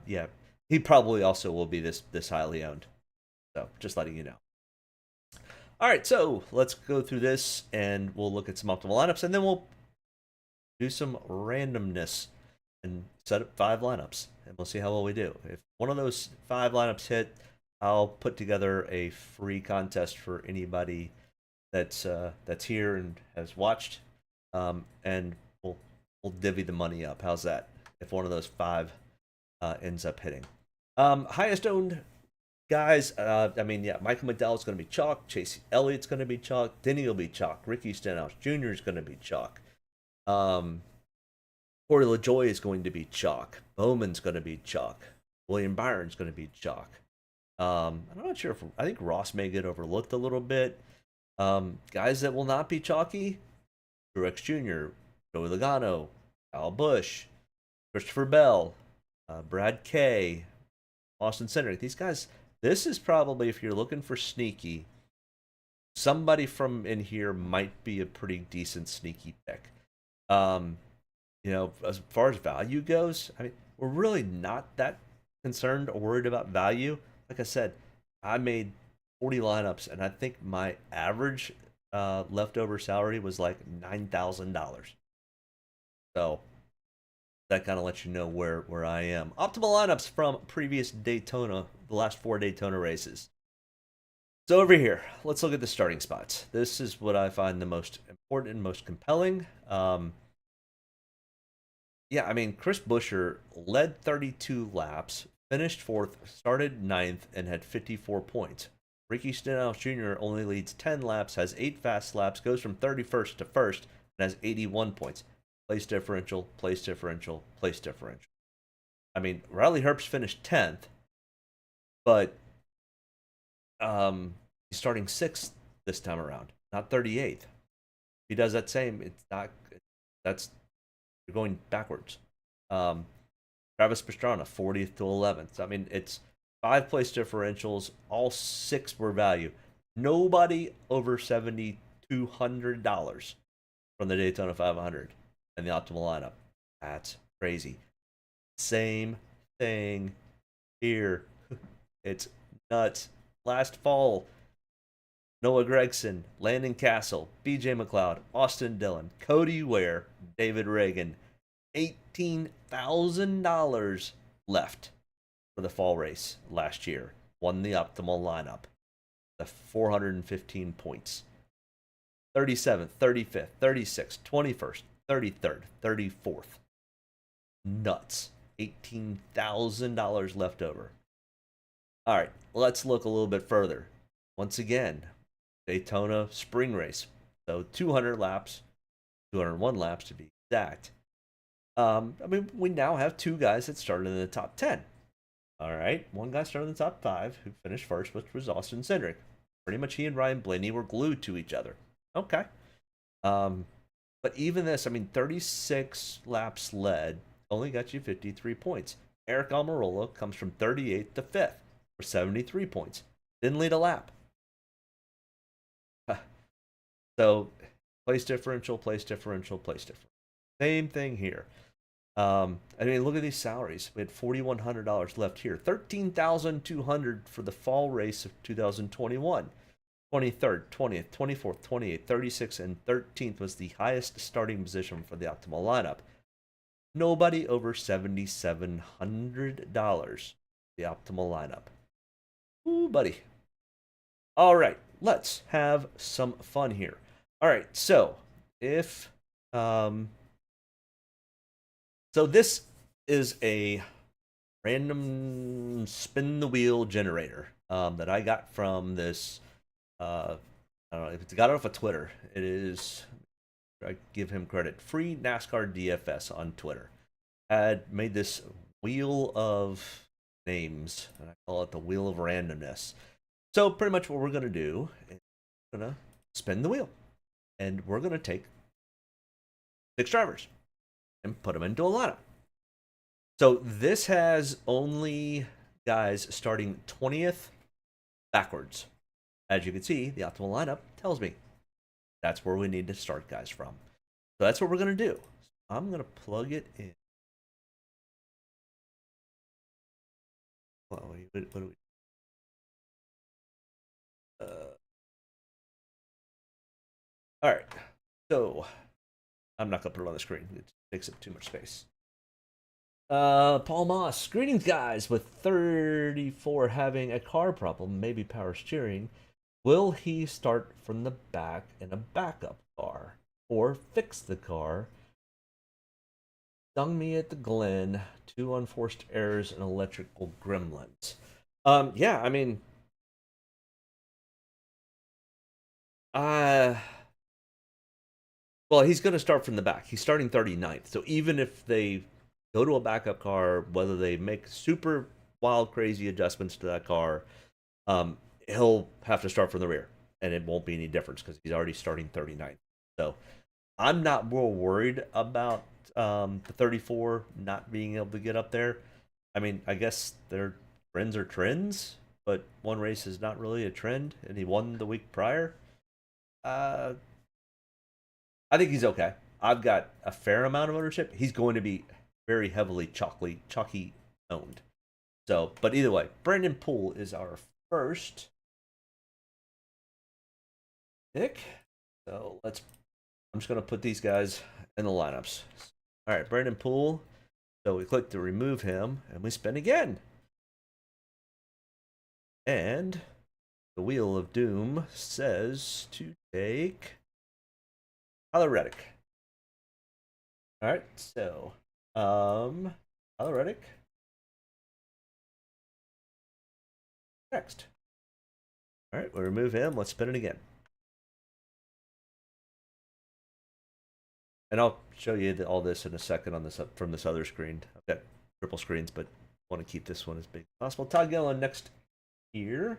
yeah, he probably also will be this highly owned. So just letting you know. All right, so let's go through this and we'll look at some optimal lineups and then we'll do some randomness and set up 5 lineups and we'll see how well we do. If one of those 5 lineups hit, I'll put together a free contest for anybody that's here and has watched, and we'll divvy the money up. How's that? If one of those 5 ends up hitting, highest owned guys. I mean, yeah, Michael McDowell's going to be chalk. Chase Elliott's going to be chalk. Denny will be chalk. Ricky Stenhouse Jr. is going to be chalk. Corey LaJoie is going to be chalk. Bowman's going to be chalk. William Byron's going to be chalk. I'm not sure if I think Ross may get overlooked a little bit. Guys that will not be chalky: Truex Jr., Joey Logano, Kyle Busch, Christopher Bell, Brad Kay, Austin Cindric. These guys, this is probably, if you're looking for sneaky, somebody from in here might be a pretty decent sneaky pick. You know, as far as value goes, I mean, we're really not that concerned or worried about value. Like I said, I made 40 lineups, and I think my average leftover salary was like $9,000. So that kind of lets you know where I am. Optimal lineups from previous Daytona, the last 4 Daytona races. So over here, let's look at the starting spots. This is what I find the most important and most compelling. Yeah, I mean, Chris Buescher led 32 laps, finished 4th, started 9th, and had 54 points. Ricky Stenhouse Jr. only leads 10 laps, has 8 fast laps, goes from 31st to 1st, and has 81 points. Place differential, place differential, place differential. I mean, Riley Herbst finished 10th, but he's starting 6th this time around, not 38th. If he does that same, it's not. That's you're going backwards. Travis Pastrana, 40th to 11th. I mean, it's 5 place differentials. All 6 were value. Nobody over $7,200 from the Daytona 500 and the optimal lineup. That's crazy. Same thing here. It's nuts. Last fall, Noah Gregson, Landon Castle, BJ McLeod, Austin Dillon, Cody Ware, David Reagan. $18,000 left for the fall race last year. Won the optimal lineup. The 415 points. 37th, 35th, 36th, 21st, 33rd, 34th. Nuts. $18,000 left over. All right, let's look a little bit further. Once again, Daytona spring race. So 200 laps, 201 laps to be exact. I mean, we now have 2 guys that started in the top 10. All right, one guy started in the top 5 who finished first, which was Austin Cindric. Pretty much he and Ryan Blaney were glued to each other. Okay. But even this, I mean, 36 laps led only got you 53 points. Eric Almirola comes from 38th to 5th for 73 points. Didn't lead a lap. So, place differential, place differential, place differential. Same thing here. I mean, look at these salaries. We had $4,100 left here. $13,200 for the fall race of 2021. 23rd, 20th, 24th, 28th, 36th, and 13th was the highest starting position for the optimal lineup. Nobody over $7,700. The optimal lineup. Ooh, buddy. All right, let's have some fun here. All right, so if so this is a random spin the wheel generator that I got from this. I don't know if it's got it off of Twitter. It is. I give him credit. Free NASCAR DFS on Twitter had made this wheel of names, and I call it the wheel of randomness. So pretty much what we're gonna do is we're gonna spin the wheel, and we're gonna take 6 drivers and put them into a lineup. So this has only guys starting 20th backwards. As you can see, the optimal lineup tells me that's where we need to start guys from. So that's what we're going to do. I'm going to plug it in. What do we all right. So I'm not going to put it on the screen. It takes up too much space. Paul Moss. Greetings, guys. With 34 having a car problem, maybe power steering, will he start from the back in a backup car or fix the car? Stung me at the Glen, 2 unforced errors and electrical gremlins. Yeah, I mean, well, he's going to start from the back. He's starting 39th. So even if they go to a backup car, whether they make super wild, crazy adjustments to that car, he'll have to start from the rear, and it won't be any difference because he's already starting 39th. So I'm not more worried about the 34 not being able to get up there. I mean, I guess their trends are trends, but one race is not really a trend, and he won the week prior. I think he's okay. I've got a fair amount of ownership. He's going to be very heavily chalky owned. So, but either way, Brandon Poole is our first pick. So I'm just going to put these guys in the lineups. All right, Brandon Poole. So we click to remove him, and we spin again. And the Wheel of Doom says to take Tyler Reddick. All right, so Tyler Reddick. Next. All right, we'll remove him. Let's spin it again. And I'll show you all this in a second on this from this other screen. I've got triple screens, but I want to keep this one as big as possible. Todd Gillen next here.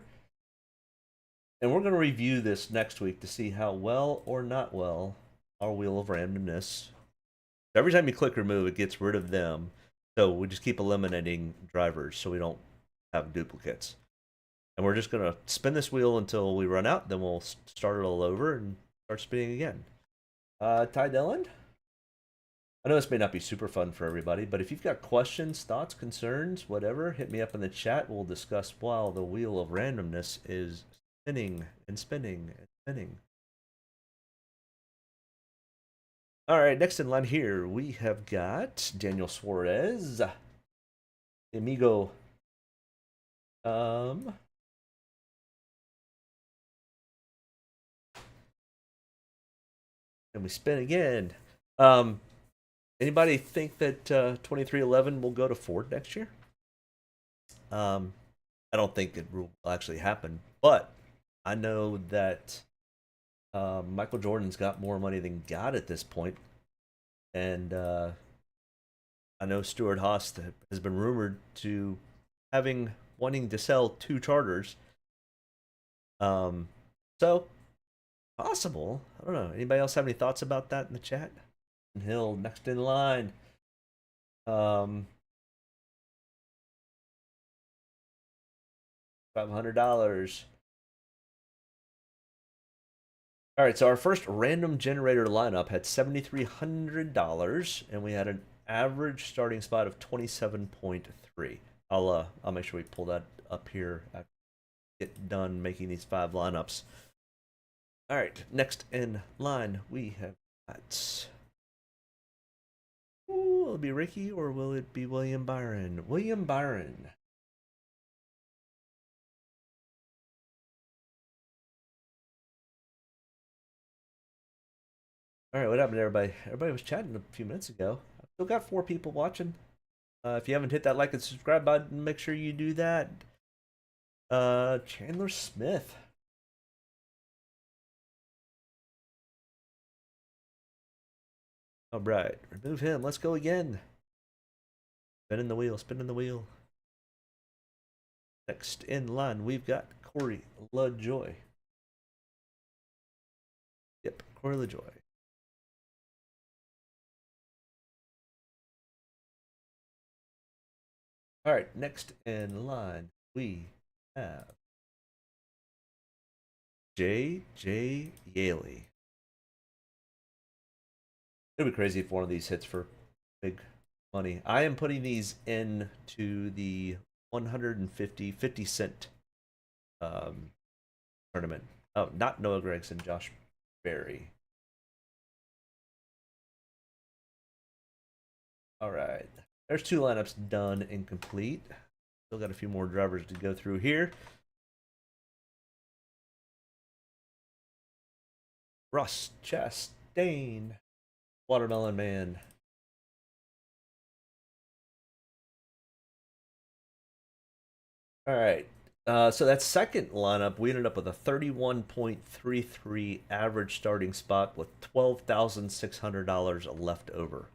And we're going to review this next week to see how well or not well our wheel of randomness. Every time you click remove, it gets rid of them. So we just keep eliminating drivers so we don't have duplicates. And we're just going to spin this wheel until we run out. Then we'll start it all over and start spinning again. Ty Dillon? I know this may not be super fun for everybody, but if you've got questions, thoughts, concerns, whatever, hit me up in the chat. We'll discuss while the wheel of randomness is spinning and spinning and spinning. All right, next in line here, we have got Daniel Suarez, Amigo. And we spin again. Anybody think that 2311 will go to Ford next year? I don't think it will actually happen, but I know that Michael Jordan's got more money than God at this point, and I know Stuart Haas has been rumored to wanting to sell 2 charters. So possible. I don't know. Anybody else have any thoughts about that in the chat? Hill next in line. $500. All right, so our first random generator lineup had $7,300, and we had an average starting spot of 27.3. I'll make sure we pull that up here after we get done making these 5 lineups. All right, next in line we have got. Ooh, will it be Ricky or will it be William Byron? William Byron. All right, what happened to everybody? Everybody was chatting a few minutes ago. I've still got 4 people watching. If you haven't hit that like and subscribe button, make sure you do that. Chandler Smith. All right, remove him. Let's go again. Spinning the wheel, spinning the wheel. Next in line, we've got Corey LaJoy. Yep, Corey LaJoy. All right, next in line, we have J.J. Yaley. It'd be crazy if one of these hits for big money. I am putting these into the 50 cent tournament. Oh, not Noah Gregson, Josh Berry. All right. There's 2 lineups done and complete. Still got a few more drivers to go through here. Russ Chastain. Watermelon Man. All right. So that second lineup, we ended up with a 31.33 average starting spot with $12,600 left over.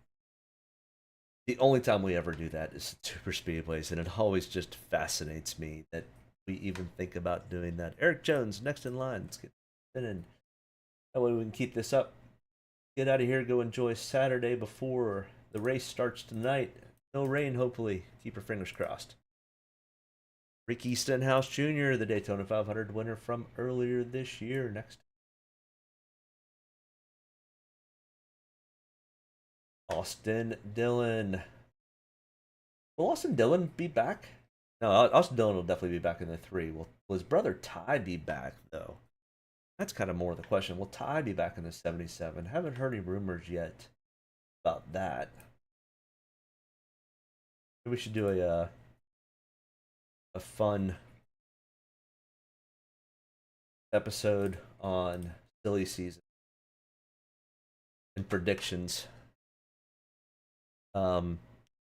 The only time we ever do that is Super Speedways, and it always just fascinates me that we even think about doing that. Eric Jones, next in line. Let's get in. That way we can keep this up. Get out of here, go enjoy Saturday before the race starts tonight. No rain, hopefully. Keep your fingers crossed. Ricky Stenhouse Jr., the Daytona 500 winner from earlier this year. Next. Austin Dillon. Will Austin Dillon be back? No, Austin Dillon will definitely be back in the 3. Will his brother Ty be back, though? That's kind of more the question. Will Ty be back in the 77? Haven't heard any rumors yet about that. Maybe we should do a fun episode on silly season and predictions.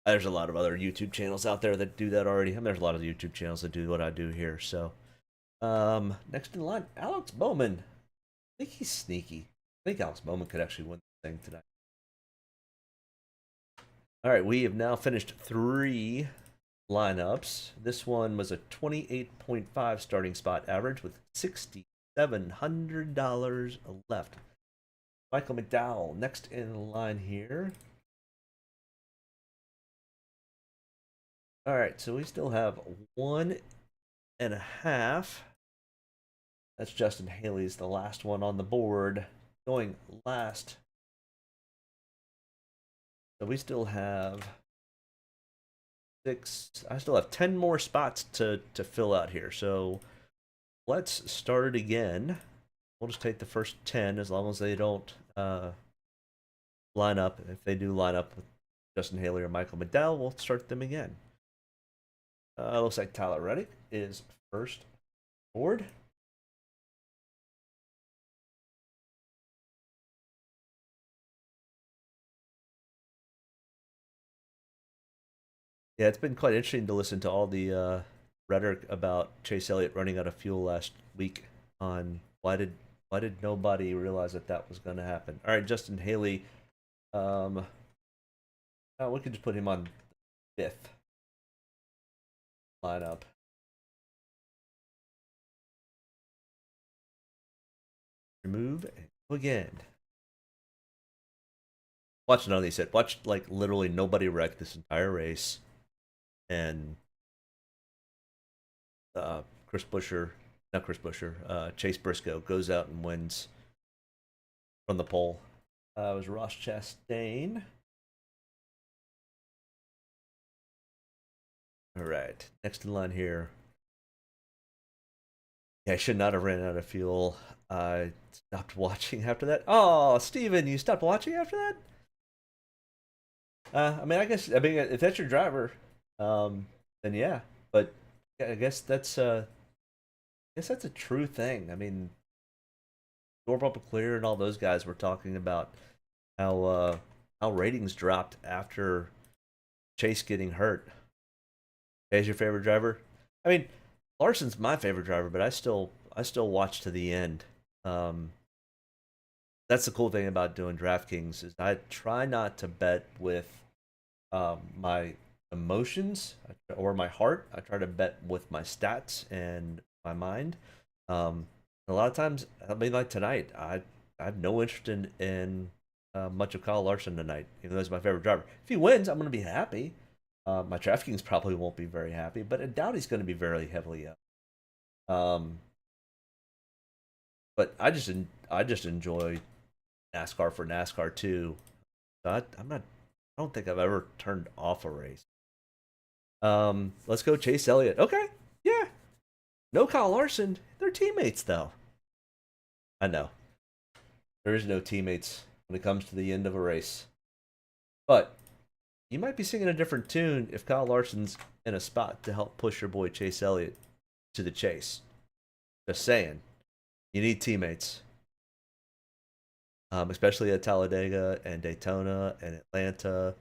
There's a lot of other YouTube channels out there that do that already. I mean, there's a lot of YouTube channels that do what I do here. So, next in line, Alex Bowman. I think he's sneaky. I think Alex Bowman could actually win the thing tonight. All right, we have now finished 3 lineups. This one was a 28.5 starting spot average with $700 left. Michael McDowell next in line here. All right, so we still have 1.5. That's Justin Haley's the last one on the board, going last. So we still have 6. I still have 10 more spots to fill out here. So let's start it again. We'll just take the first 10 as long as they don't line up. If they do line up with Justin Haley or Michael McDowell, we'll start them again. Looks like Tyler Reddick is first board. Yeah, it's been quite interesting to listen to all the rhetoric about Chase Elliott running out of fuel last week on why did nobody realize that was going to happen. All right, Justin Haley. We could just put him on 5th lineup. Remove and go again. Watch none of these hit. Watch like literally nobody wreck this entire race. And Chase Briscoe goes out and wins from the pole. It was Ross Chastain. All right, next in line here. Yeah, I should not have ran out of fuel. I stopped watching after that. Oh, Steven, you stopped watching after that? I mean, if that's your driver, then yeah. But I guess that's a true thing. I mean, Bubba Clear and all those guys were talking about how ratings dropped after Chase getting hurt. Is your favorite driver? I mean, Larson's my favorite driver, but I still watch to the end. That's the cool thing about doing DraftKings is I try not to bet with my emotions or my heart. I try to bet with my stats and my mind. A lot of times, I mean, like tonight, I have no interest in much of Kyle Larson tonight, even though he's my favorite driver. If he wins, I'm going to be happy. My DraftKings probably won't be very happy, but I doubt he's going to be very heavily up. But I just enjoy NASCAR for NASCAR too. I don't think I've ever turned off a race. Let's go Chase Elliott. Okay, yeah. No Kyle Larson. They're teammates though. I know. There is no teammates when it comes to the end of a race. But you might be singing a different tune if Kyle Larson's in a spot to help push your boy Chase Elliott to the chase. Just saying. You need teammates. Especially at Talladega and Daytona and Atlanta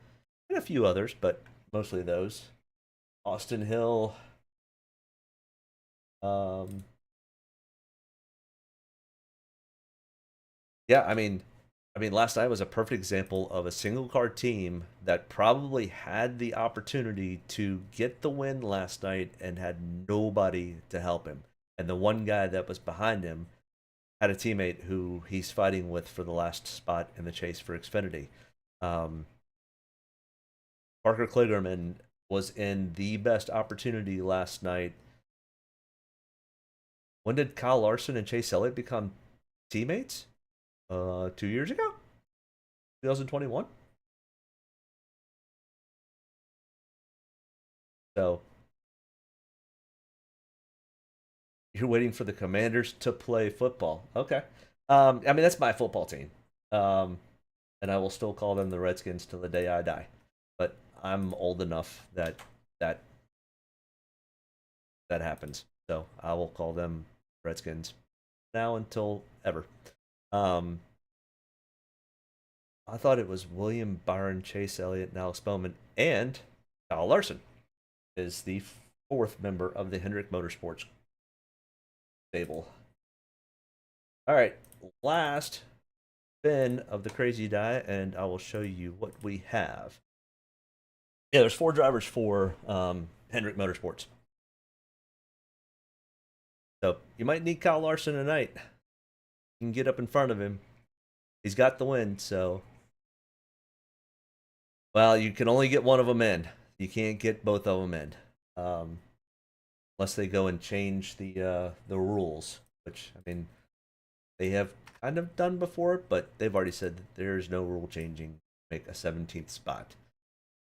and a few others, but mostly those. Austin Hill. Yeah, I mean, last night was a perfect example of a single car team that probably had the opportunity to get the win last night and had nobody to help him. And the one guy that was behind him had a teammate who he's fighting with for the last spot in the chase for Xfinity. Parker Kligerman was in the best opportunity last night. When did Kyle Larson and Chase Elliott become teammates? 2 years ago? 2021? So you're waiting for the Commanders to play football. Okay. I mean, that's my football team. And I will still call them the Redskins till the day I die. But I'm old enough that happens. So I will call them Redskins now until ever. I thought it was William Byron, Chase Elliott, and Alex Bowman, and Kyle Larson is the 4th member of the Hendrick Motorsports stable. All right, last spin of the crazy die, and I will show you what we have. Yeah, there's 4 drivers for Hendrick Motorsports. So you might need Kyle Larson tonight. You can get up in front of him. He's got the win, so. Well, you can only get one of them in. You can't get both of them in. Unless they go and change the rules, which, I mean, they have kind of done before, but they've already said that there's no rule changing to make a 17th spot.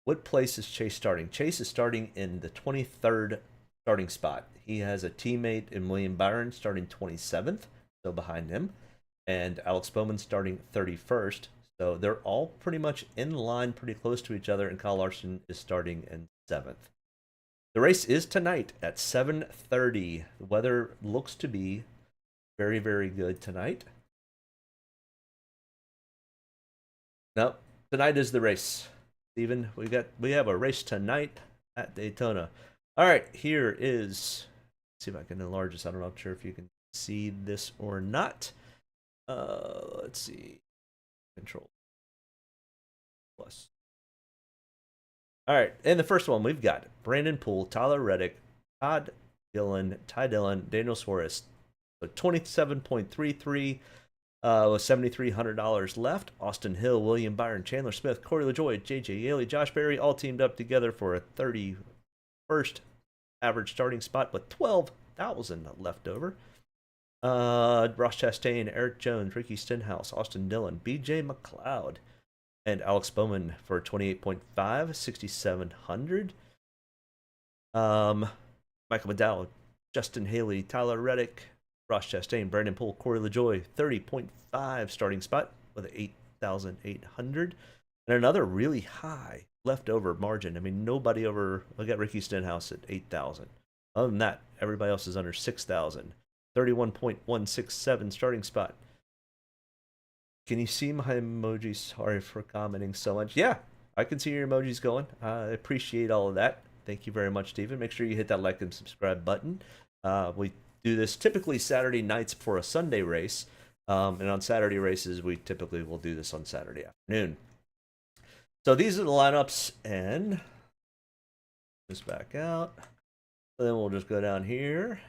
What place is Chase starting? Chase is starting in the 23rd starting spot. He has a teammate in William Byron starting 27th, so behind him, and Alex Bowman starting 31st. So they're all pretty much in line, pretty close to each other, and Kyle Larson is starting in 7th. The race is tonight at 7:30. The weather looks to be very, very good tonight. No, tonight is the race. Steven, we have a race tonight at Daytona. All right, here is. Let's see if I can enlarge this. I'm not sure if you can see this or not. Let's see. Control plus. All right, in the first one, we've got Brandon Poole, Tyler Reddick, Ty Dillon, Daniel Suarez. So 27.33 with $7,300 left. Austin Hill, William Byron, Chandler Smith, Corey LaJoy, JJ Yaley, Josh Berry, all teamed up together for a 31st average starting spot with 12,000 left over. Ross Chastain, Eric Jones, Ricky Stenhouse, Austin Dillon, BJ McLeod, and Alex Bowman for 28.5, 6,700. Michael McDowell, Justin Haley, Tyler Reddick, Ross Chastain, Brandon Poole, Corey LaJoy, 30.5 starting spot with 8,800. And another really high leftover margin. I mean, nobody over. I got Ricky Stenhouse at 8,000. Other than that, everybody else is under 6,000. 31.167 starting spot. Can you see my emojis? Sorry for commenting so much. Yeah, I can see your emojis going. I appreciate all of that. Thank you very much, Steven. Make sure you hit that like and subscribe button. We do this typically Saturday nights before a Sunday race. And on Saturday races, we typically will do this on Saturday afternoon. So these are the lineups, and this back out. Then we'll just go down here.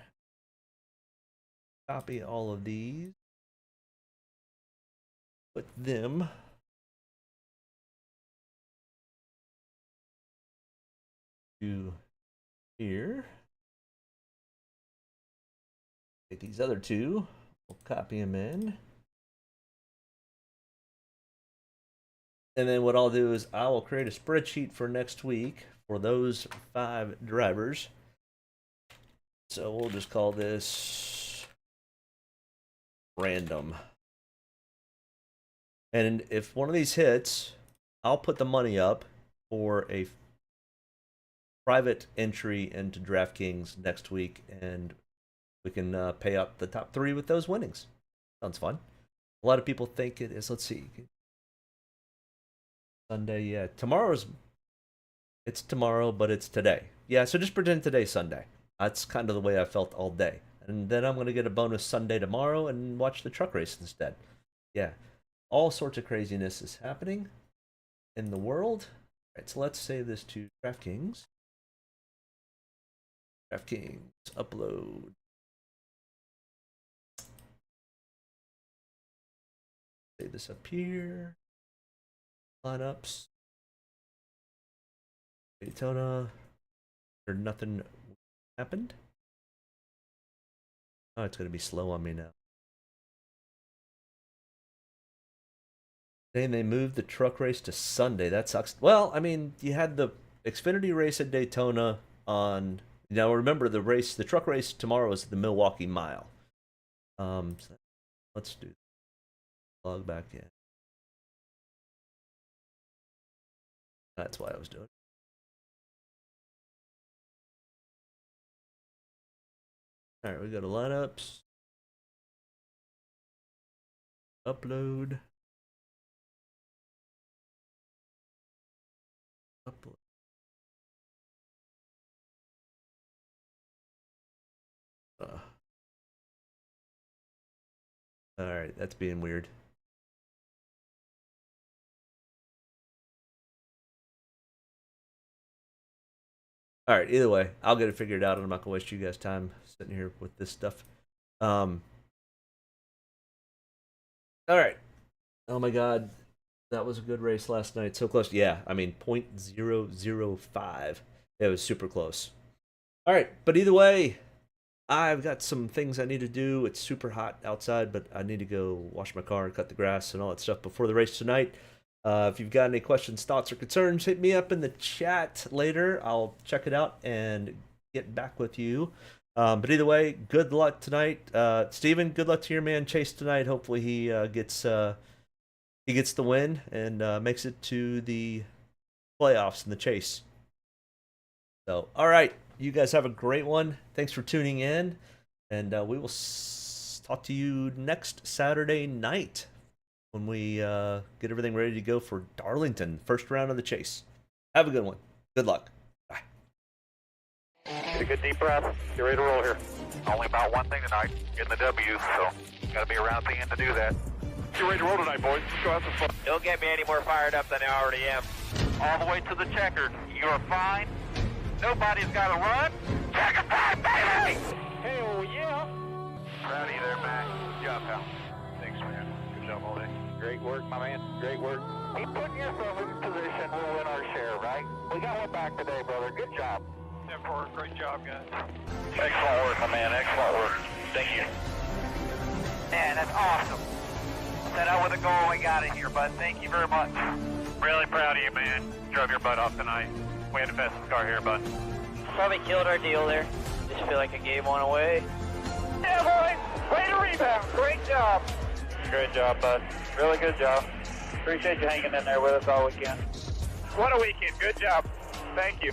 Copy all of these. Put them to here. Take these other two. We'll copy them in. And then what I'll do is I will create a spreadsheet for next week for those 5 drivers. So we'll just call this random. And if one of these hits, I'll put the money up for a private entry into Draftkings next week, and we can pay out the top 3 with those winnings. Sounds fun. A lot of people think it is. Let's see. Sunday, yeah. It's tomorrow, but it's today. Yeah, so just pretend today's Sunday. That's kind of the way I felt all day. And then I'm going to get a bonus Sunday tomorrow and watch the truck race instead. Yeah. All sorts of craziness is happening in the world. All right, so let's save this to DraftKings. DraftKings, upload. Save this up here. Lineups. Daytona. Or nothing happened. Oh, it's going to be slow on me now. Saying they moved the truck race to Sunday. That sucks. Well, I mean, you had the Xfinity race at Daytona on. Now remember the truck race tomorrow is the Milwaukee Mile. So let's do. Log back in. That's why I was doing it. All right, we go to lineups. Upload. Upload. All right, that's being weird. All right, either way, I'll get it figured out, and I'm not gonna waste you guys' time sitting here with this stuff. All right. Oh my God, that was a good race last night. So close. Yeah, I mean, 0.005. It was super close. All right, but either way, I've got some things I need to do. It's super hot outside, but I need to go wash my car, cut the grass, and all that stuff before the race tonight. If you've got any questions, thoughts, or concerns, hit me up in the chat later. I'll check it out and get back with you. But either way, good luck tonight. Steven, good luck to your man Chase tonight. Hopefully he gets the win and makes it to the playoffs in the chase. So, all right. You guys have a great one. Thanks for tuning in. And we will talk to you next Saturday night when we get everything ready to go for Darlington, first round of the chase. Have a good one. Good luck. Bye. Get a good deep breath. Get ready to roll here. Only about one thing tonight, getting the W, so got to be around at the end to do that. Get ready to roll tonight, boys. Let's go have some fun. Don't get me any more fired up than I already am. All the way to the checker. You're fine. Nobody's got to run. Checker time, baby! Hell yeah! Proud of you there, Matt. Good job, pal. Thanks, man. Good job all day. Great work, my man. Great work. Keep putting yourself in position. We'll win our share, right? We got one back today, brother. Good job. 10-4, great job, guys. Excellent work, my man. Excellent work. Thank you. Man, that's awesome. Set out with a goal, we got it here, bud. Thank you very much. Really proud of you, man. Drove your butt off tonight. We had the fastest car here, bud. Probably killed our deal there. Just feel like I gave one away. Yeah, boys! Way to rebound! Great job! Great job, bud. Really good job. Appreciate you hanging in there with us all weekend. What a weekend. Good job. Thank you.